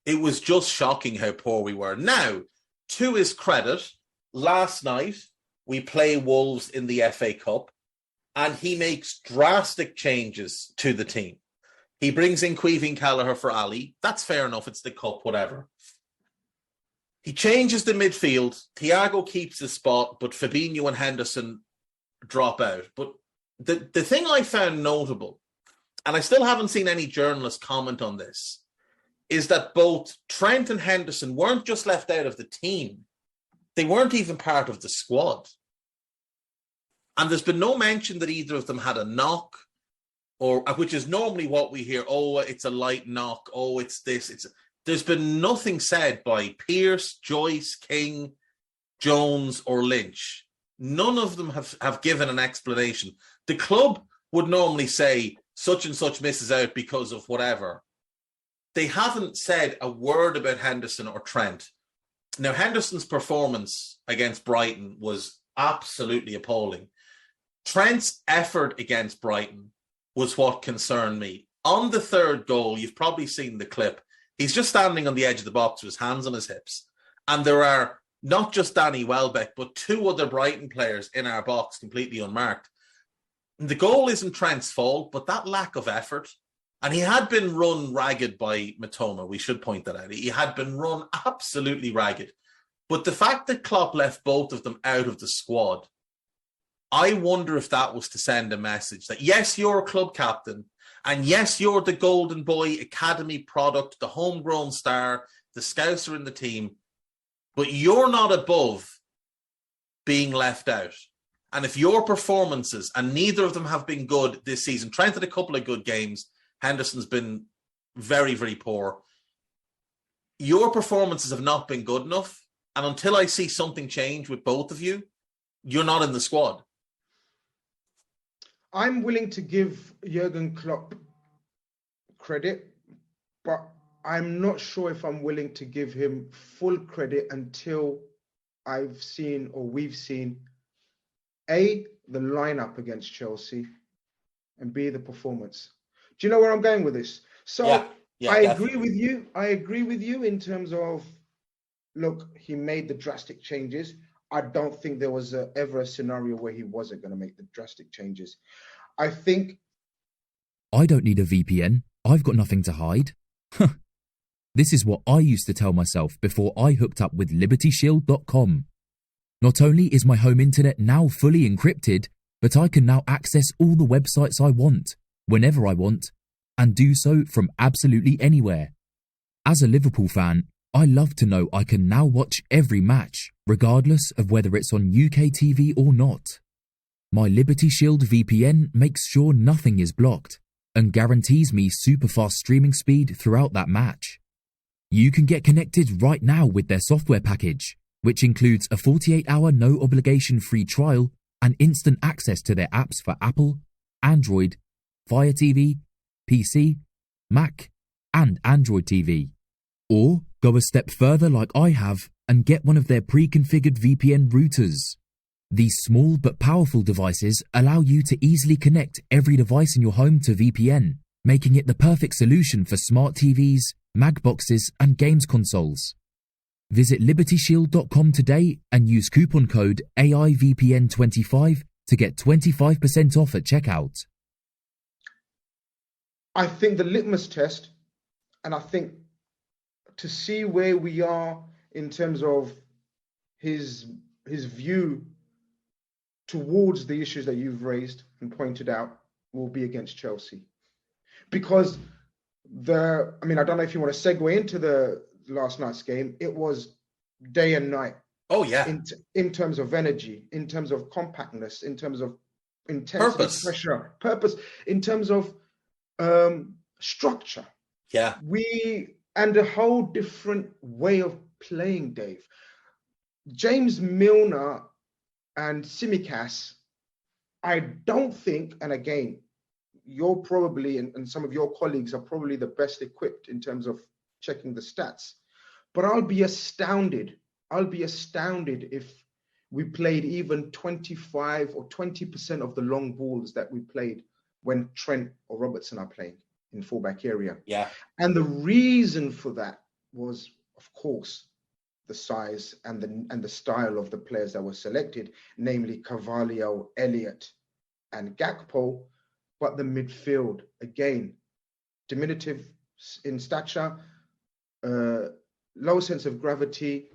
it was just shocking how poor we were. Now, to his credit, last night we play Wolves in the FA Cup, and he makes drastic changes to the team. He brings in Queeving Callagher for Ali. That's fair enough. It's the cup, whatever. He changes the midfield. Thiago keeps his spot, but Fabinho and Henderson drop out. But the thing I found notable, and I still haven't seen any journalists comment on this, is that both Trent and Henderson weren't just left out of the team. They weren't even part of the squad. And there's been no mention that either of them had a knock, or which is normally what we hear. Oh, it's a light knock. Oh, it's this. There's been nothing said by Pearce, Joyce, King, Jones, or Lynch. None of them have given an explanation. The club would normally say such and such misses out because of whatever. They haven't said a word about Henderson or Trent. Now, Henderson's performance against Brighton was absolutely appalling. Trent's effort against Brighton was what concerned me. On the third goal, you've probably seen the clip. He's just standing on the edge of the box with his hands on his hips. And there are not just Danny Welbeck, but two other Brighton players in our box completely unmarked. And the goal isn't Trent's fault, but that lack of effort. And he had been run ragged by Matoma. We should point that out. He had been run absolutely ragged. But the fact that Klopp left both of them out of the squad, I wonder if that was to send a message that, yes, you're a club captain, and yes, you're the Golden Boy Academy product, the homegrown star, the Scouser in the team, but you're not above being left out. And if your performances, and neither of them have been good this season, Trent had a couple of good games, Henderson's been very, very poor. Your performances have not been good enough, and until I see something change with both of you, you're not in the squad. I'm willing to give Jurgen Klopp credit, but I'm not sure if I'm willing to give him full credit until I've seen, or we've seen, A, the lineup against Chelsea, and B, the performance. Do you know where I'm going with this? So I agree with you. I agree with you in terms of, look, he made the drastic changes. I don't think there was ever a scenario where he wasn't going to make the drastic changes. I think... I don't need a VPN. I've got nothing to hide. This is what I used to tell myself before I hooked up with LibertyShield.com. Not only is my home internet now fully encrypted, but I can now access all the websites I want, whenever I want, and do so from absolutely anywhere. As a Liverpool fan, I love to know I can now watch every match, regardless of whether it's on UK TV or not. My Liberty Shield VPN makes sure nothing is blocked and guarantees me super fast streaming speed throughout that match. You can get connected right now with their software package, which includes a 48-hour no-obligation free trial and instant access to their apps for Apple, Android, Fire TV, PC, Mac, and Android TV. Or go a step further like I have and get one of their pre-configured VPN routers. These small but powerful devices allow you to easily connect every device in your home to VPN, making it the perfect solution for smart TVs, mag boxes, and games consoles. Visit libertyshield.com today and use coupon code AIVPN25 to get 25% off at checkout. I think the litmus test, and I think to see where we are in terms of his view towards the issues that you've raised and pointed out, will be against Chelsea. Because I don't know if you want to segue into the last night's game. It was day and night. Oh, yeah. In terms of energy, in terms of compactness, in terms of intensity, pressure, purpose, in terms of structure. Yeah. And a whole different way of playing, Dave. James Milner and Tsimikas, I don't think, and again, you're probably, and some of your colleagues are probably the best equipped in terms of checking the stats, but I'll be astounded if we played even 25 or 20% of the long balls that we played when Trent or Robertson are playing in fullback area. Yeah. And the reason for that was, of course, the size and the style of the players that were selected, namely Carvalho, Elliott, and Gakpo. But the midfield, again, diminutive in stature, low sense of gravity,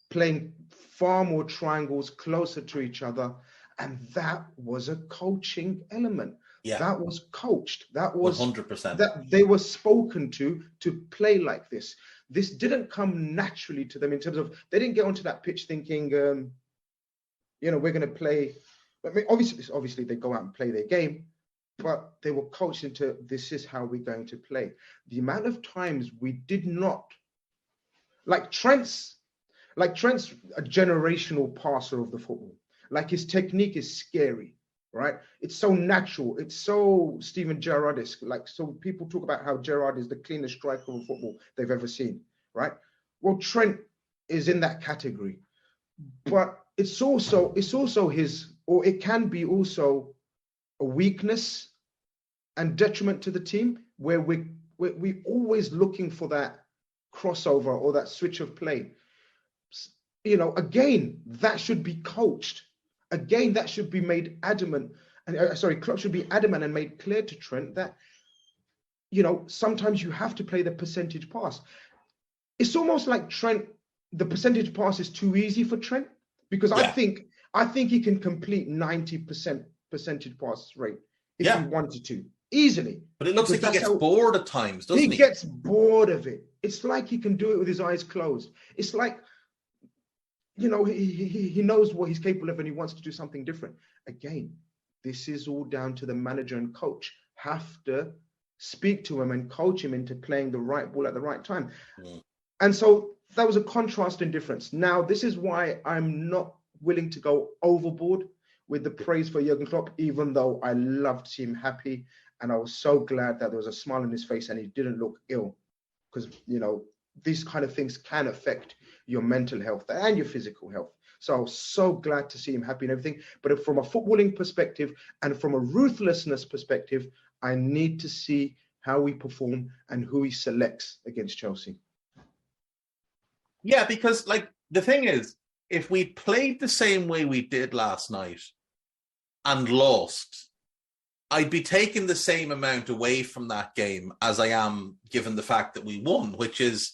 playing far more triangles closer to each other. And that was a coaching element. Yeah. That was coached. That was 100%. That they were spoken to play like this. This didn't come naturally to them in terms of, they didn't get onto that pitch thinking, we're going to play. I mean, obviously they go out and play their game, but they were coached into, this is how we're going to play. The amount of times we did not, like Trent's a generational passer of the football. Like his technique is scary, right? It's so natural. It's so Steven Gerrard-esque. Like, so people talk about how Gerrard is the cleanest striker of football they've ever seen, right? Well, Trent is in that category, but it's also his, or it can be also a weakness and detriment to the team, where we're always looking for that crossover or that switch of play. Again, that should be coached. Again, that should be made adamant. And Klopp should be adamant and made clear to Trent that, sometimes you have to play the percentage pass. It's almost like Trent, the percentage pass is too easy for Trent, because I think he can complete 90% percentage pass rate if he wanted to, easily. But it looks like he gets bored at times, doesn't he? He gets bored of it. It's like he can do it with his eyes closed. It's like, he knows what he's capable of and he wants to do something different. Again, this is all down to the manager and coach. Have to speak to him and coach him into playing the right ball at the right time. Mm. And so that was a contrast in difference. Now, this is why I'm not willing to go overboard with the praise for Jurgen Klopp, even though I loved to see him happy. And I was so glad that there was a smile on his face and he didn't look ill. Because, these kind of things can affect your mental health and your physical health. So I was so glad to see him happy and everything. But from a footballing perspective and from a ruthlessness perspective, I need to see how we perform and who he selects against Chelsea. Yeah, because the thing is, if we played the same way we did last night and lost, I'd be taking the same amount away from that game as I am given the fact that we won, which is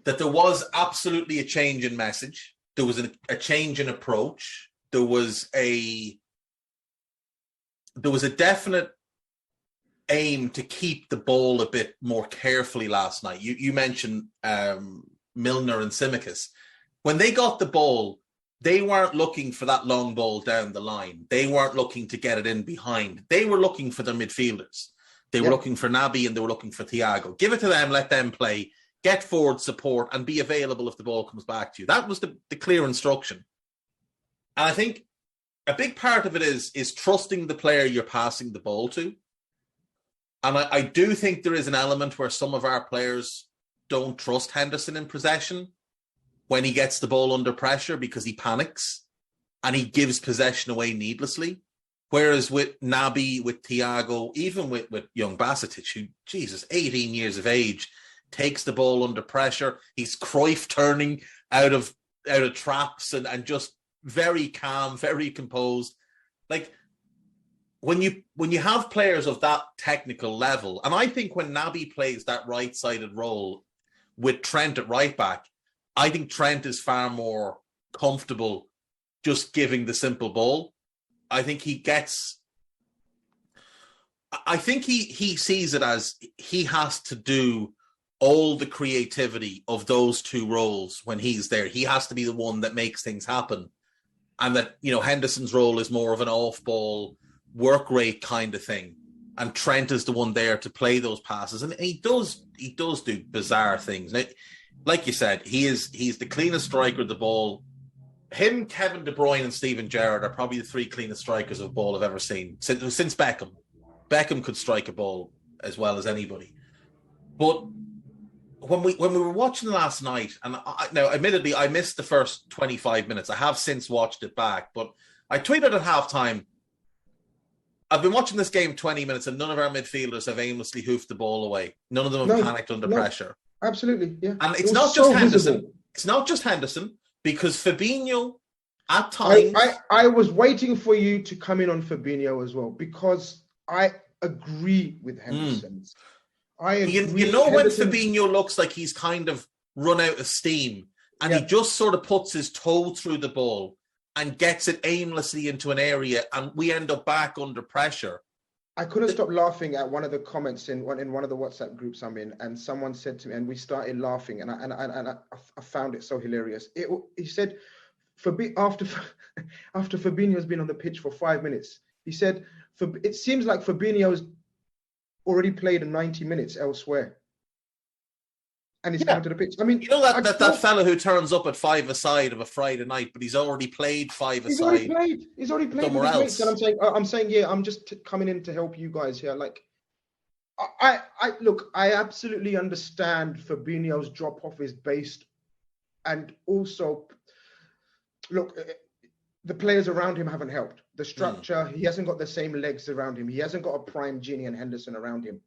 that there was absolutely a change in message. There was a change in approach. There was a definite aim to keep the ball a bit more carefully last night. You mentioned Milner and Tsimikas. When they got the ball, they weren't looking for that long ball down the line. They weren't looking to get it in behind. They were looking for their midfielders. They were looking for Naby and they were looking for Thiago. Give it to them, let them play, get forward support, and be available if the ball comes back to you. That was the clear instruction. And I think a big part of it is trusting the player you're passing the ball to. And I do think there is an element where some of our players don't trust Henderson in possession when he gets the ball under pressure because he panics and he gives possession away needlessly. Whereas with Naby, with Thiago, even with young Basetic, who, Jesus, 18 years of age, takes the ball under pressure. He's Cruyff turning out of traps and just very calm, very composed. Like, when you have players of that technical level, and I think when Naby plays that right-sided role with Trent at right back, I think Trent is far more comfortable just giving the simple ball. I think he sees it as he has to do all the creativity of those two roles when he's there. He has to be the one that makes things happen. And that, Henderson's role is more of an off-ball work rate kind of thing. And Trent is the one there to play those passes. And he does do bizarre things. Now, like you said, he's the cleanest striker of the ball. Him, Kevin De Bruyne, and Steven Gerrard are probably the three cleanest strikers of ball I've ever seen since Beckham. Beckham could strike a ball as well as anybody. But when we were watching last night, and now admittedly I missed the first 25 minutes. I have since watched it back, but I tweeted at halftime, I've been watching this game 20 minutes and none of our midfielders have aimlessly hoofed the ball away. None of them have panicked under pressure. Absolutely, yeah. And it's not just Henderson. Visible. It's not just Henderson, because Fabinho, at times... I was waiting for you to come in on Fabinho as well, because I agree with Henderson. You know when Fabinho looks like he's kind of run out of steam and he just sort of puts his toe through the ball and gets it aimlessly into an area and we end up back under pressure. I couldn't stop laughing at one of the comments in one of the WhatsApp groups I'm in, and someone said to me, and we started laughing, and I found it so hilarious. He said, after Fabinho's been on the pitch for 5 minutes, he said, it seems like Fabinho's already played 90 minutes elsewhere. And he's come to the pitch. I mean, that fella who turns up at 5-a-side of a Friday night, but he's already played 5-a-side. He's already played somewhere else. And I'm saying, yeah, I'm just coming in to help you guys here. Like, I absolutely understand Fabinho's drop off is based, and also, look, the players around him haven't helped. The structure, he hasn't got the same legs around him. He hasn't got a prime Gini and Henderson around him.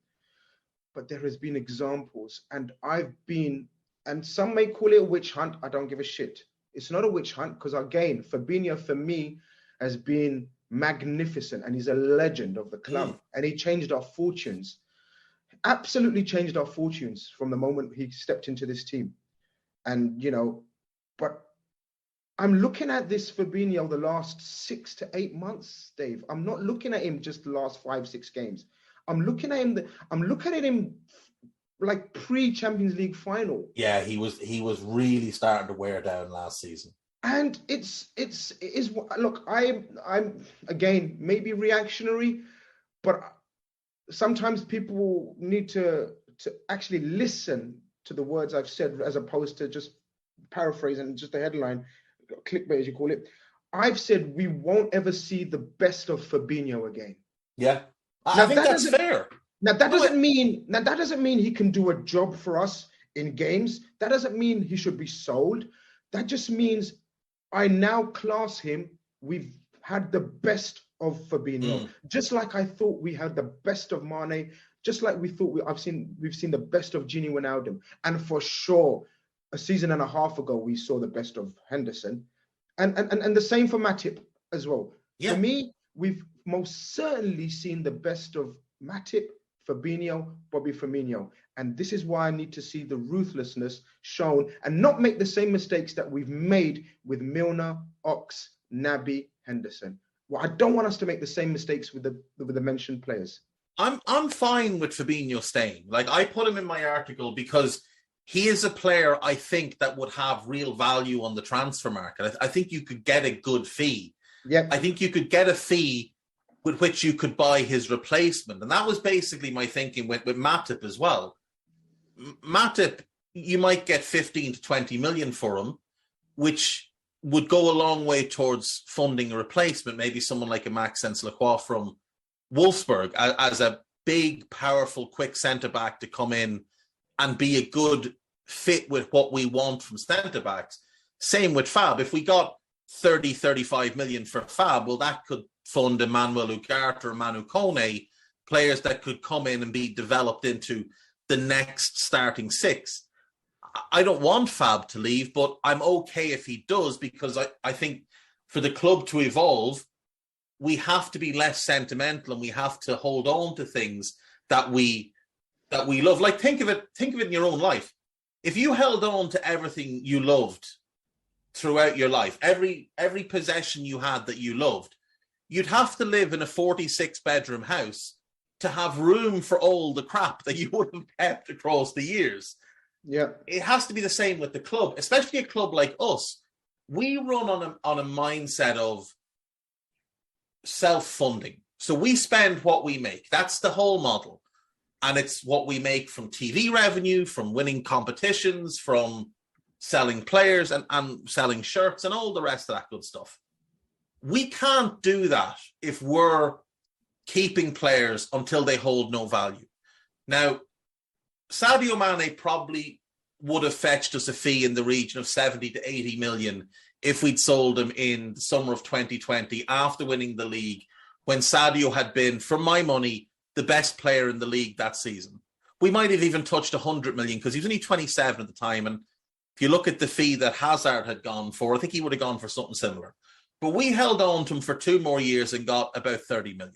But there has been examples, and and some may call it a witch hunt. I don't give a shit. It's not a witch hunt, because again, Fabinho for me has been magnificent, and he's a legend of the club, and he changed our fortunes. Absolutely changed our fortunes from the moment he stepped into this team. And, but I'm looking at this Fabinho the last 6 to 8 months, Dave. I'm not looking at him just the last 5-6 games. I'm looking at him like pre-Champions League final. Yeah, he was really starting to wear down last season. And it is look, I'm again maybe reactionary, but sometimes people need to actually listen to the words I've said as opposed to just paraphrasing just a headline, clickbait as you call it. I've said we won't ever see the best of Fabinho again. Yeah. I think that's fair. Now that doesn't mean he can do a job for us in games. That doesn't mean he should be sold. That just means I now class him. We've had the best of Fabinho, just like I thought we had the best of Mane, just like we thought we've seen the best of Gini Wijnaldum, and for sure, a season and a half ago we saw the best of Henderson, and the same for Matip as well. Yeah. For me, we've most certainly seen the best of Matip, Fabinho, Bobby Firmino. And this is why I need to see the ruthlessness shown and not make the same mistakes that we've made with Milner, Ox, Naby, Henderson. Well, I don't want us to make the same mistakes with the mentioned players. I'm fine with Fabinho staying. Like, I put him in my article because he is a player I think that would have real value on the transfer market. I think you could get a good fee. Yeah. I think you could get a fee with which you could buy his replacement. And that was basically my thinking with Matip as well. Matip, you might get 15 to 20 million for him, which would go a long way towards funding a replacement. Maybe someone like a Maxence Lacroix from Wolfsburg as a big, powerful, quick centre-back to come in and be a good fit with what we want from centre-backs. Same with Fab. If we got 30, 35 million for Fab, well, that could fund Emmanuel Ugarte or Manu Kone, players that could come in and be developed into the next starting six. I don't want Fab to leave, but I'm okay if he does, because I think for the club to evolve, we have to be less sentimental and we have to hold on to things that we love. Like, think of it in your own life. If you held on to everything you loved throughout your life, every possession you had that you loved, you'd have to live in a 46-bedroom house to have room for all the crap that you would have kept across the years. Yeah, it has to be the same with the club, especially a club like us. We run on a mindset of self-funding. So we spend what we make. That's the whole model. And it's what we make from TV revenue, from winning competitions, from selling players and selling shirts and all the rest of that good stuff. We can't do that if we're keeping players until they hold no value. Now, Sadio Mane probably would have fetched us a fee in the region of 70 to 80 million if we'd sold him in the summer of 2020 after winning the league, when Sadio had been, for my money, the best player in the league that season. We might have even touched 100 million because he was only 27 at the time. And if you look at the fee that Hazard had gone for, I think he would have gone for something similar. But we held on to him for 2 more years and got about 30 million.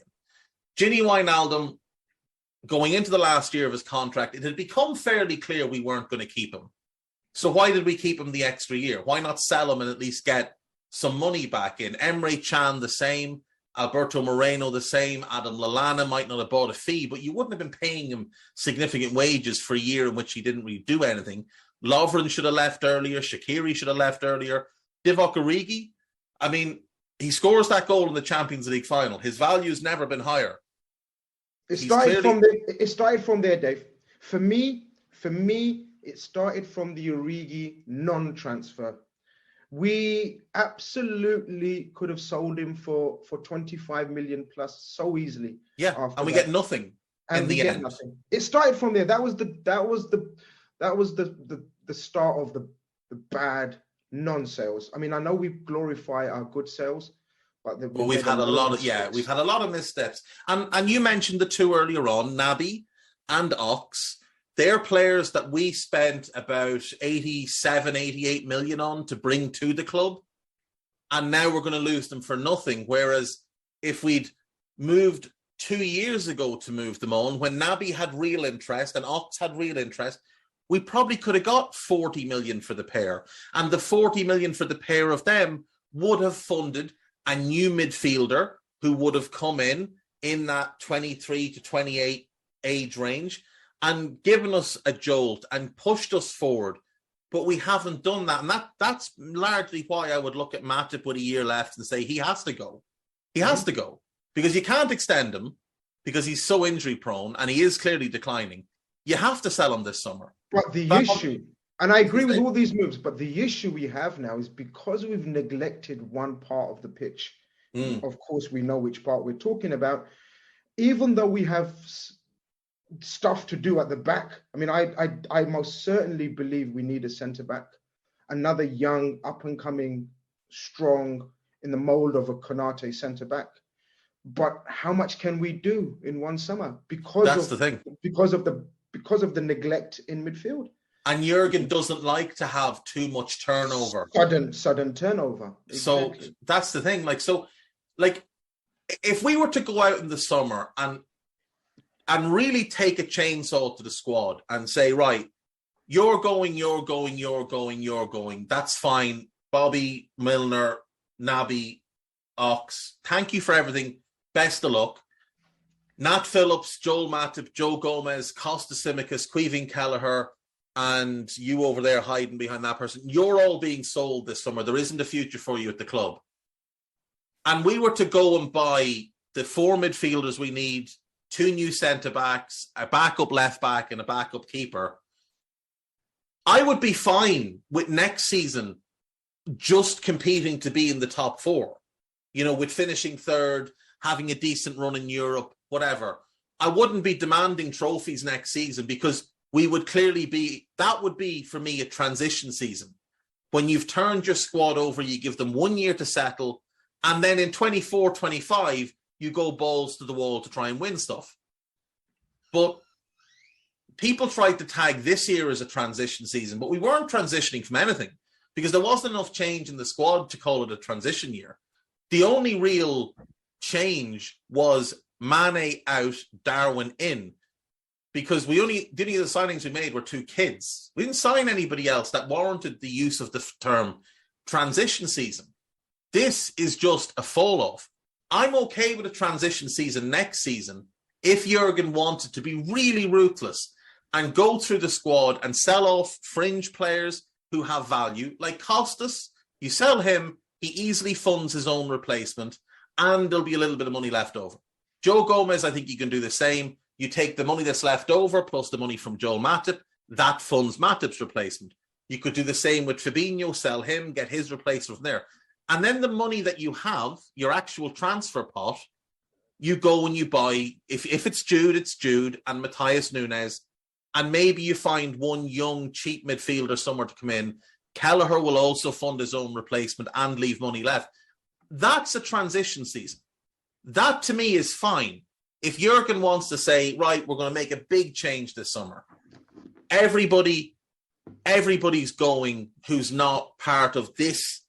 Gini Wijnaldum, going into the last year of his contract, it had become fairly clear we weren't going to keep him. So why did we keep him the extra year? Why not sell him and at least get some money back in? Emre Can, the same. Alberto Moreno, the same. Adam Lallana might not have bought a fee, but you wouldn't have been paying him significant wages for a year in which he didn't really do anything. Lovren should have left earlier. Shaqiri should have left earlier. Divock Origi, I mean, he scores that goal in the Champions League final. His value's never been higher. It started from there, Dave. For me, it started from the Origi non-transfer. We absolutely could have sold him for 25 million plus so easily. Yeah, and we get nothing in the end. Nothing. It started from there. That was the start of the bad non-sales. I mean, I know we glorify our good sales, but we've had a lot of missteps. And you mentioned the two earlier on, Naby and Ox. They're players that we spent about 87, 88 million on to bring to the club. And now we're going to lose them for nothing. Whereas if we'd moved 2 years ago to move them on, when Naby had real interest and Ox had real interest, we probably could have got 40 million for the pair. And the 40 million for the pair of them would have funded a new midfielder who would have come in that 23 to 28 age range and given us a jolt and pushed us forward. But we haven't done that. And that's largely why I would look at Matip with a year left and say he has to go. He has to go. Because you can't extend him because he's so injury prone and he is clearly declining. You have to sell him this summer. But the issue, and I agree with all these moves, but the issue we have now is because we've neglected one part of the pitch. Of course, we know which part we're talking about. Even though we have stuff to do at the back, I mean, I most certainly believe we need a centre-back, another young, up-and-coming, strong, in the mould of a Konate centre-back. But how much can we do in one summer? Because of the neglect in midfield. And Jurgen doesn't like to have too much turnover. Sudden turnover. Exactly. So that's the thing. If we were to go out in the summer and really take a chainsaw to the squad and say, right, you're going. That's fine. Bobby, Milner, Naby, Ox, thank you for everything. Best of luck. Nat Phillips, Joel Matip, Joe Gomez, Costa Simicas, Queeving Kelleher, and you over there hiding behind that person. You're all being sold this summer. There isn't a future for you at the club. And we were to go and buy the 4 midfielders we need, 2 new centre-backs, a backup left-back, and a backup keeper. I would be fine with next season just competing to be in the top 4, with finishing third, having a decent run in Europe, whatever. I wouldn't be demanding trophies next season because we would clearly that would be for me a transition season. When you've turned your squad over, you give them 1 year to settle, and then in 24-25, you go balls to the wall to try and win stuff. But people tried to tag this year as a transition season, but we weren't transitioning from anything because there wasn't enough change in the squad to call it a transition year. The only real change was Mane out, Darwin in, because the signings we made were 2 kids. We didn't sign anybody else that warranted the use of the term transition season. This is just a fall off. I'm okay with a transition season next season if Jurgen wanted to be really ruthless and go through the squad and sell off fringe players who have value, like Costas. You sell him, he easily funds his own replacement, and there'll be a little bit of money left over. Joe Gomez, I think you can do the same. You take the money that's left over plus the money from Joel Matip, that funds Matip's replacement. You could do the same with Fabinho, sell him, get his replacement from there. And then the money that you have, your actual transfer pot, you go and you buy, if it's Jude and Matthias Nunes, and maybe you find 1 young, cheap midfielder somewhere to come in. Kelleher will also fund his own replacement and leave money left. That's a transition season. That, to me, is fine. If Jurgen wants to say, right, we're going to make a big change this summer, everybody's going who's not part of this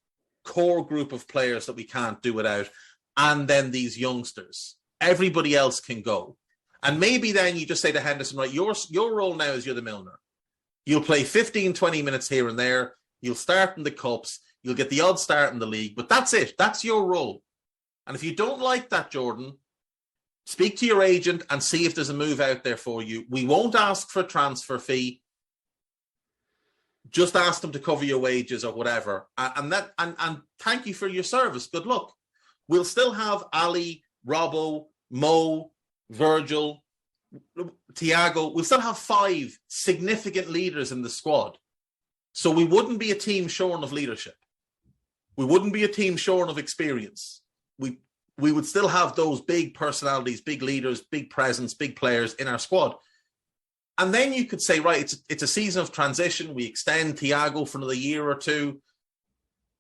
core group of players that we can't do without, and then these youngsters. Everybody else can go. And maybe then you just say to Henderson, right, your role now is you're the Milner. You'll play 15, 20 minutes here and there. You'll start in the cups. You'll get the odd start in the league. But that's it. That's your role. And if you don't like that, Jordan, speak to your agent and see if there's a move out there for you. We won't ask for a transfer fee. Just ask them to cover your wages or whatever. And thank you for your service. Good luck. We'll still have Ali, Robbo, Mo, Virgil, Thiago. We'll still have 5 significant leaders in the squad. So we wouldn't be a team shorn of leadership. We wouldn't be a team shorn of experience. We would still have those big personalities, big leaders, big presence, big players in our squad. And then you could say, right, it's a season of transition. We extend Thiago for another year or 2.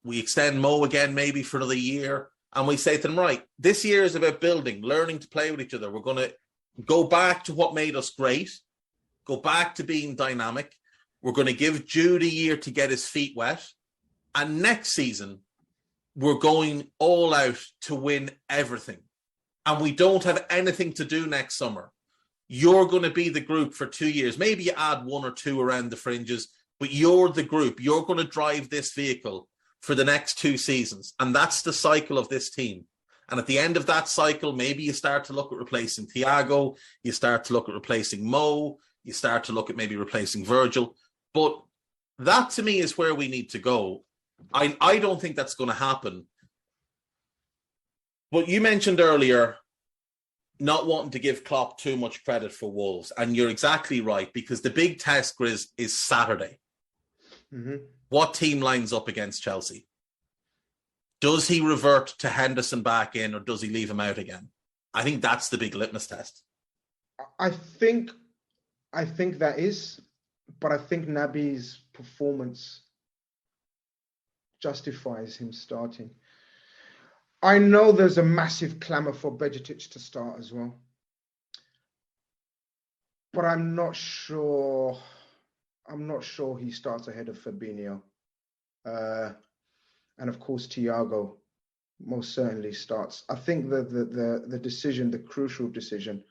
We extend Mo again maybe for another year. And we say to them, right, this year is about building, learning to play with each other. We're going to go back to what made us great, go back to being dynamic. We're going to give Jude a year to get his feet wet. And next season, we're going all out to win everything. And we don't have anything to do next summer. You're going to be the group for 2 years. Maybe you add 1 or 2 around the fringes, but you're the group. You're going to drive this vehicle for the next 2 seasons. And that's the cycle of this team. And at the end of that cycle, maybe you start to look at replacing Thiago. You start to look at replacing Mo. You start to look at maybe replacing Virgil. But that, to me, is where we need to go. I don't think that's going to happen. But you mentioned earlier not wanting to give Klopp too much credit for Wolves. And you're exactly right, because the big test, Grizz, is Saturday. Mm-hmm. What team lines up against Chelsea? Does he revert to Henderson back in, or does he leave him out again? I think that's the big litmus test. I think that is, but I think Naby's performance justifies him starting. I know there's a massive clamour for Bejitic to start as well, but I'm not sure he starts ahead of Fabinho. And of course, Thiago most certainly starts. I think the decision, the crucial decision,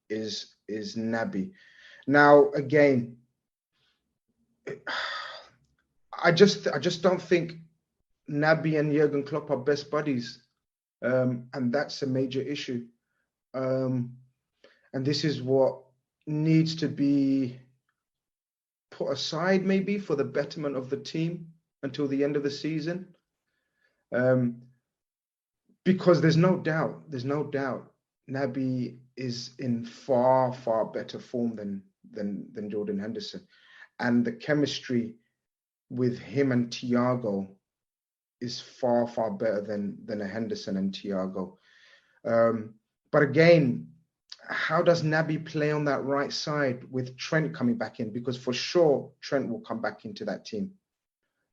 is Naby. Now, again, I just don't think Naby and Jurgen Klopp are best buddies, and that's a major issue. And this is what needs to be put aside maybe for the betterment of the team until the end of the season. Because there's no doubt, Naby is in far, far better form than Jordan Henderson. And the chemistry with him and Thiago is far, far better than a Henderson and Thiago. But again, how does Naby play on that right side with Trent coming back in? Because for sure, Trent will come back into that team.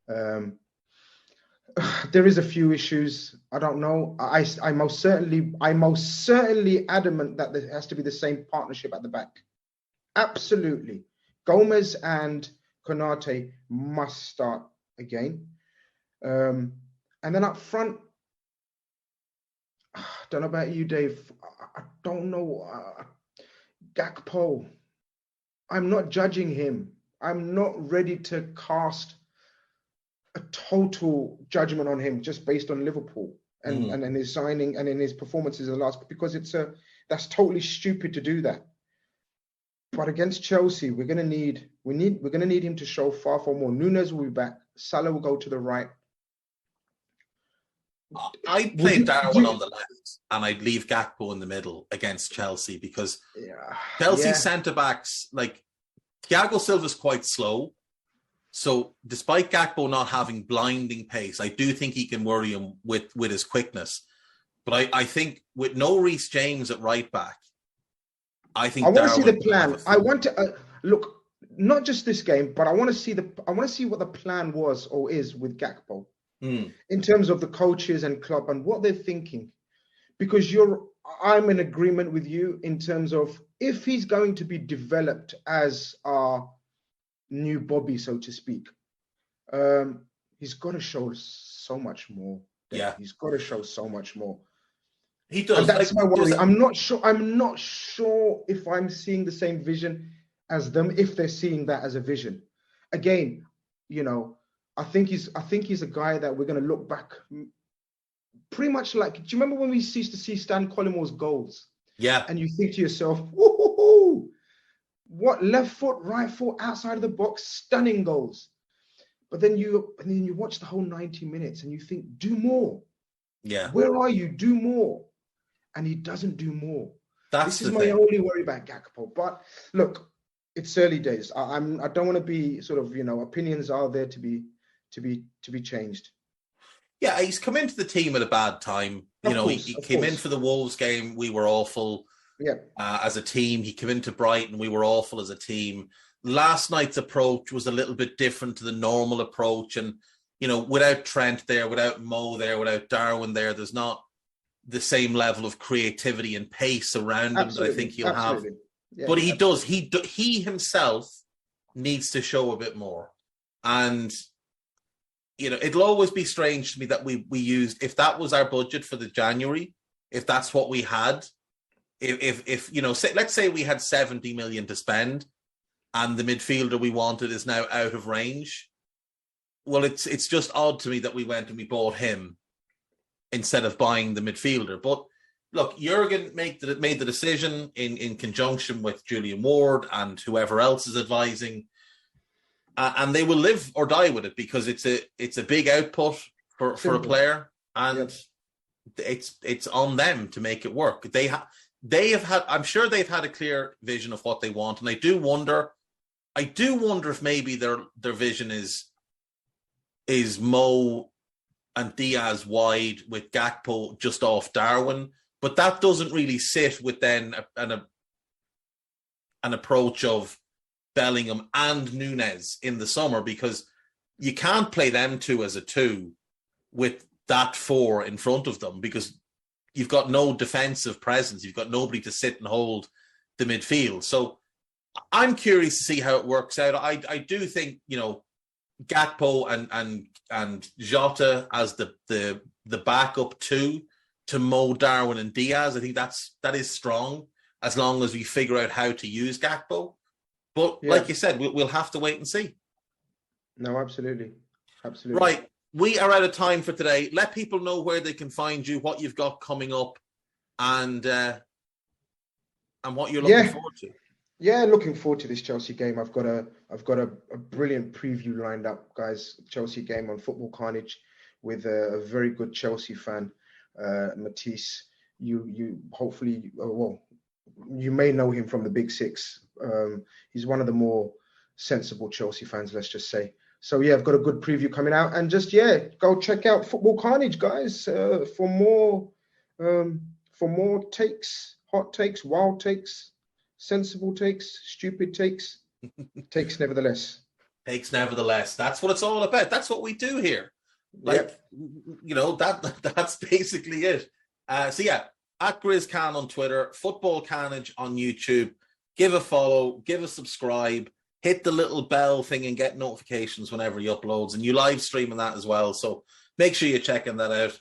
There is a few issues. I don't know. I'm most certainly adamant that there has to be the same partnership at the back. Absolutely. Gomez and Konate must start again. And then up front, I don't know about you, Dave. I don't know. Gakpo, I'm not judging him. I'm not ready to cast a total judgment on him just based on Liverpool and his signing and in his performances in the last, because that's totally stupid to do that. But against Chelsea, we're gonna need him to show far more. Nunes will be back. Salah will go to the right. I'd play Darwin on the left and I'd leave Gakpo in the middle against Chelsea, because Chelsea centre-backs, like Thiago Silva's quite slow. So despite Gakpo not having blinding pace, I do think he can worry him with his quickness. But I think with no Reece James at right back, I think I want to see the plan. I want to look, not just this game, but I want to see what the plan was or is with Gakpo. In terms of the coaches and Klopp and what they're thinking, because I'm in agreement with you in terms of if he's going to be developed as our new Bobby, so to speak, he's got to show so much more. Yeah, he's got to show so much more. He does. And that's my worry. I'm not sure if I'm seeing the same vision as them, if they're seeing that as a vision. Again, I think he's a guy that we're going to look back pretty much like, do you remember when we used to see Stan Collymore goals? Yeah. And you think to yourself, woohoo, what left foot, right foot, outside of the box, stunning goals. But then you watch the whole 90 minutes and you think, do more. Yeah. Where are you? Do more. And he doesn't do more. This is my only worry about Gakpo. But look, it's early days. I don't want to be sort of, opinions are there to be changed. Yeah, he's come into the team at a bad time. He came in for the Wolves game. We were awful as a team. He came into Brighton. We were awful as a team. Last night's approach was a little bit different to the normal approach. And, without Trent there, without Mo there, without Darwin there, there's not the same level of creativity and pace around him that I think he'll have. Yeah, but he does. He himself needs to show a bit more. And it'll always be strange to me that we used, if that was our budget for the January, if that's what we had, if let's say we had 70 million to spend and the midfielder we wanted is now out of range. Well, it's just odd to me that we went and we bought him instead of buying the midfielder. But look, Jurgen made the decision in conjunction with Julian Ward and whoever else is advising. And they will live or die with it, because it's a big output for a player, and it's on them to make it work. They have had, I'm sure they've had a clear vision of what they want, and I do wonder if maybe their vision is Mo and Diaz wide with Gakpo just off Darwin, but that doesn't really sit with then an approach of Bellingham and Nunes in the summer, because you can't play them two as a two with that four in front of them, because you've got no defensive presence. You've got nobody to sit and hold the midfield. So I'm curious to see how it works out. I do think, Gakpo and Jota as the backup two to Mo, Darwin and Diaz. I think that is strong, as long as we figure out how to use Gakpo. But like you said, we'll have to wait and see. No, absolutely. Right. We are out of time for today. Let people know where they can find you, what you've got coming up, and and what you're looking forward to. Yeah, looking forward to this Chelsea game. I've got a brilliant preview lined up, guys. Chelsea game on Football Carnage with a very good Chelsea fan, Matisse. You hopefully, well, you may know him from the Big Six. He's one of the more sensible Chelsea fans, let's just say. So yeah, I've got a good preview coming out, and just go check out Football Carnage, guys, for more takes, hot takes, wild takes, sensible takes, stupid takes, takes nevertheless. Takes nevertheless. That's what it's all about. That's what we do here. That's basically it. So yeah, at Grizz Can on Twitter, Football Carnage on YouTube. Give a follow, give a subscribe, hit the little bell thing and get notifications whenever he uploads. And you live streaming that as well. So make sure you're checking that out.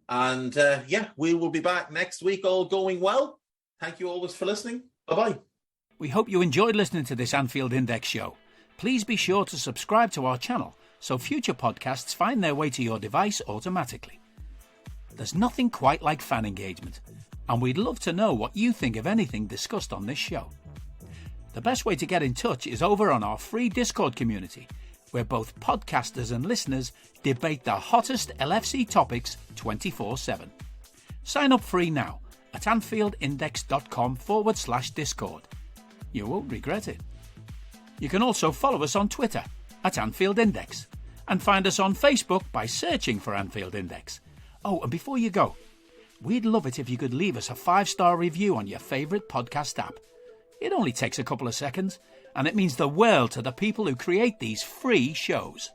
And we will be back next week, all going well. Thank you always for listening. Bye-bye. We hope you enjoyed listening to this Anfield Index show. Please be sure to subscribe to our channel so future podcasts find their way to your device automatically. There's nothing quite like fan engagement, and we'd love to know what you think of anything discussed on this show. The best way to get in touch is over on our free Discord community, where both podcasters and listeners debate the hottest LFC topics 24/7. Sign up free now at AnfieldIndex.com/Discord. You won't regret it. You can also follow us on Twitter at Anfield Index and find us on Facebook by searching for Anfield Index. Oh, and before you go, we'd love it if you could leave us a 5-star review on your favourite podcast app. It only takes a couple of seconds, and it means the world to the people who create these free shows.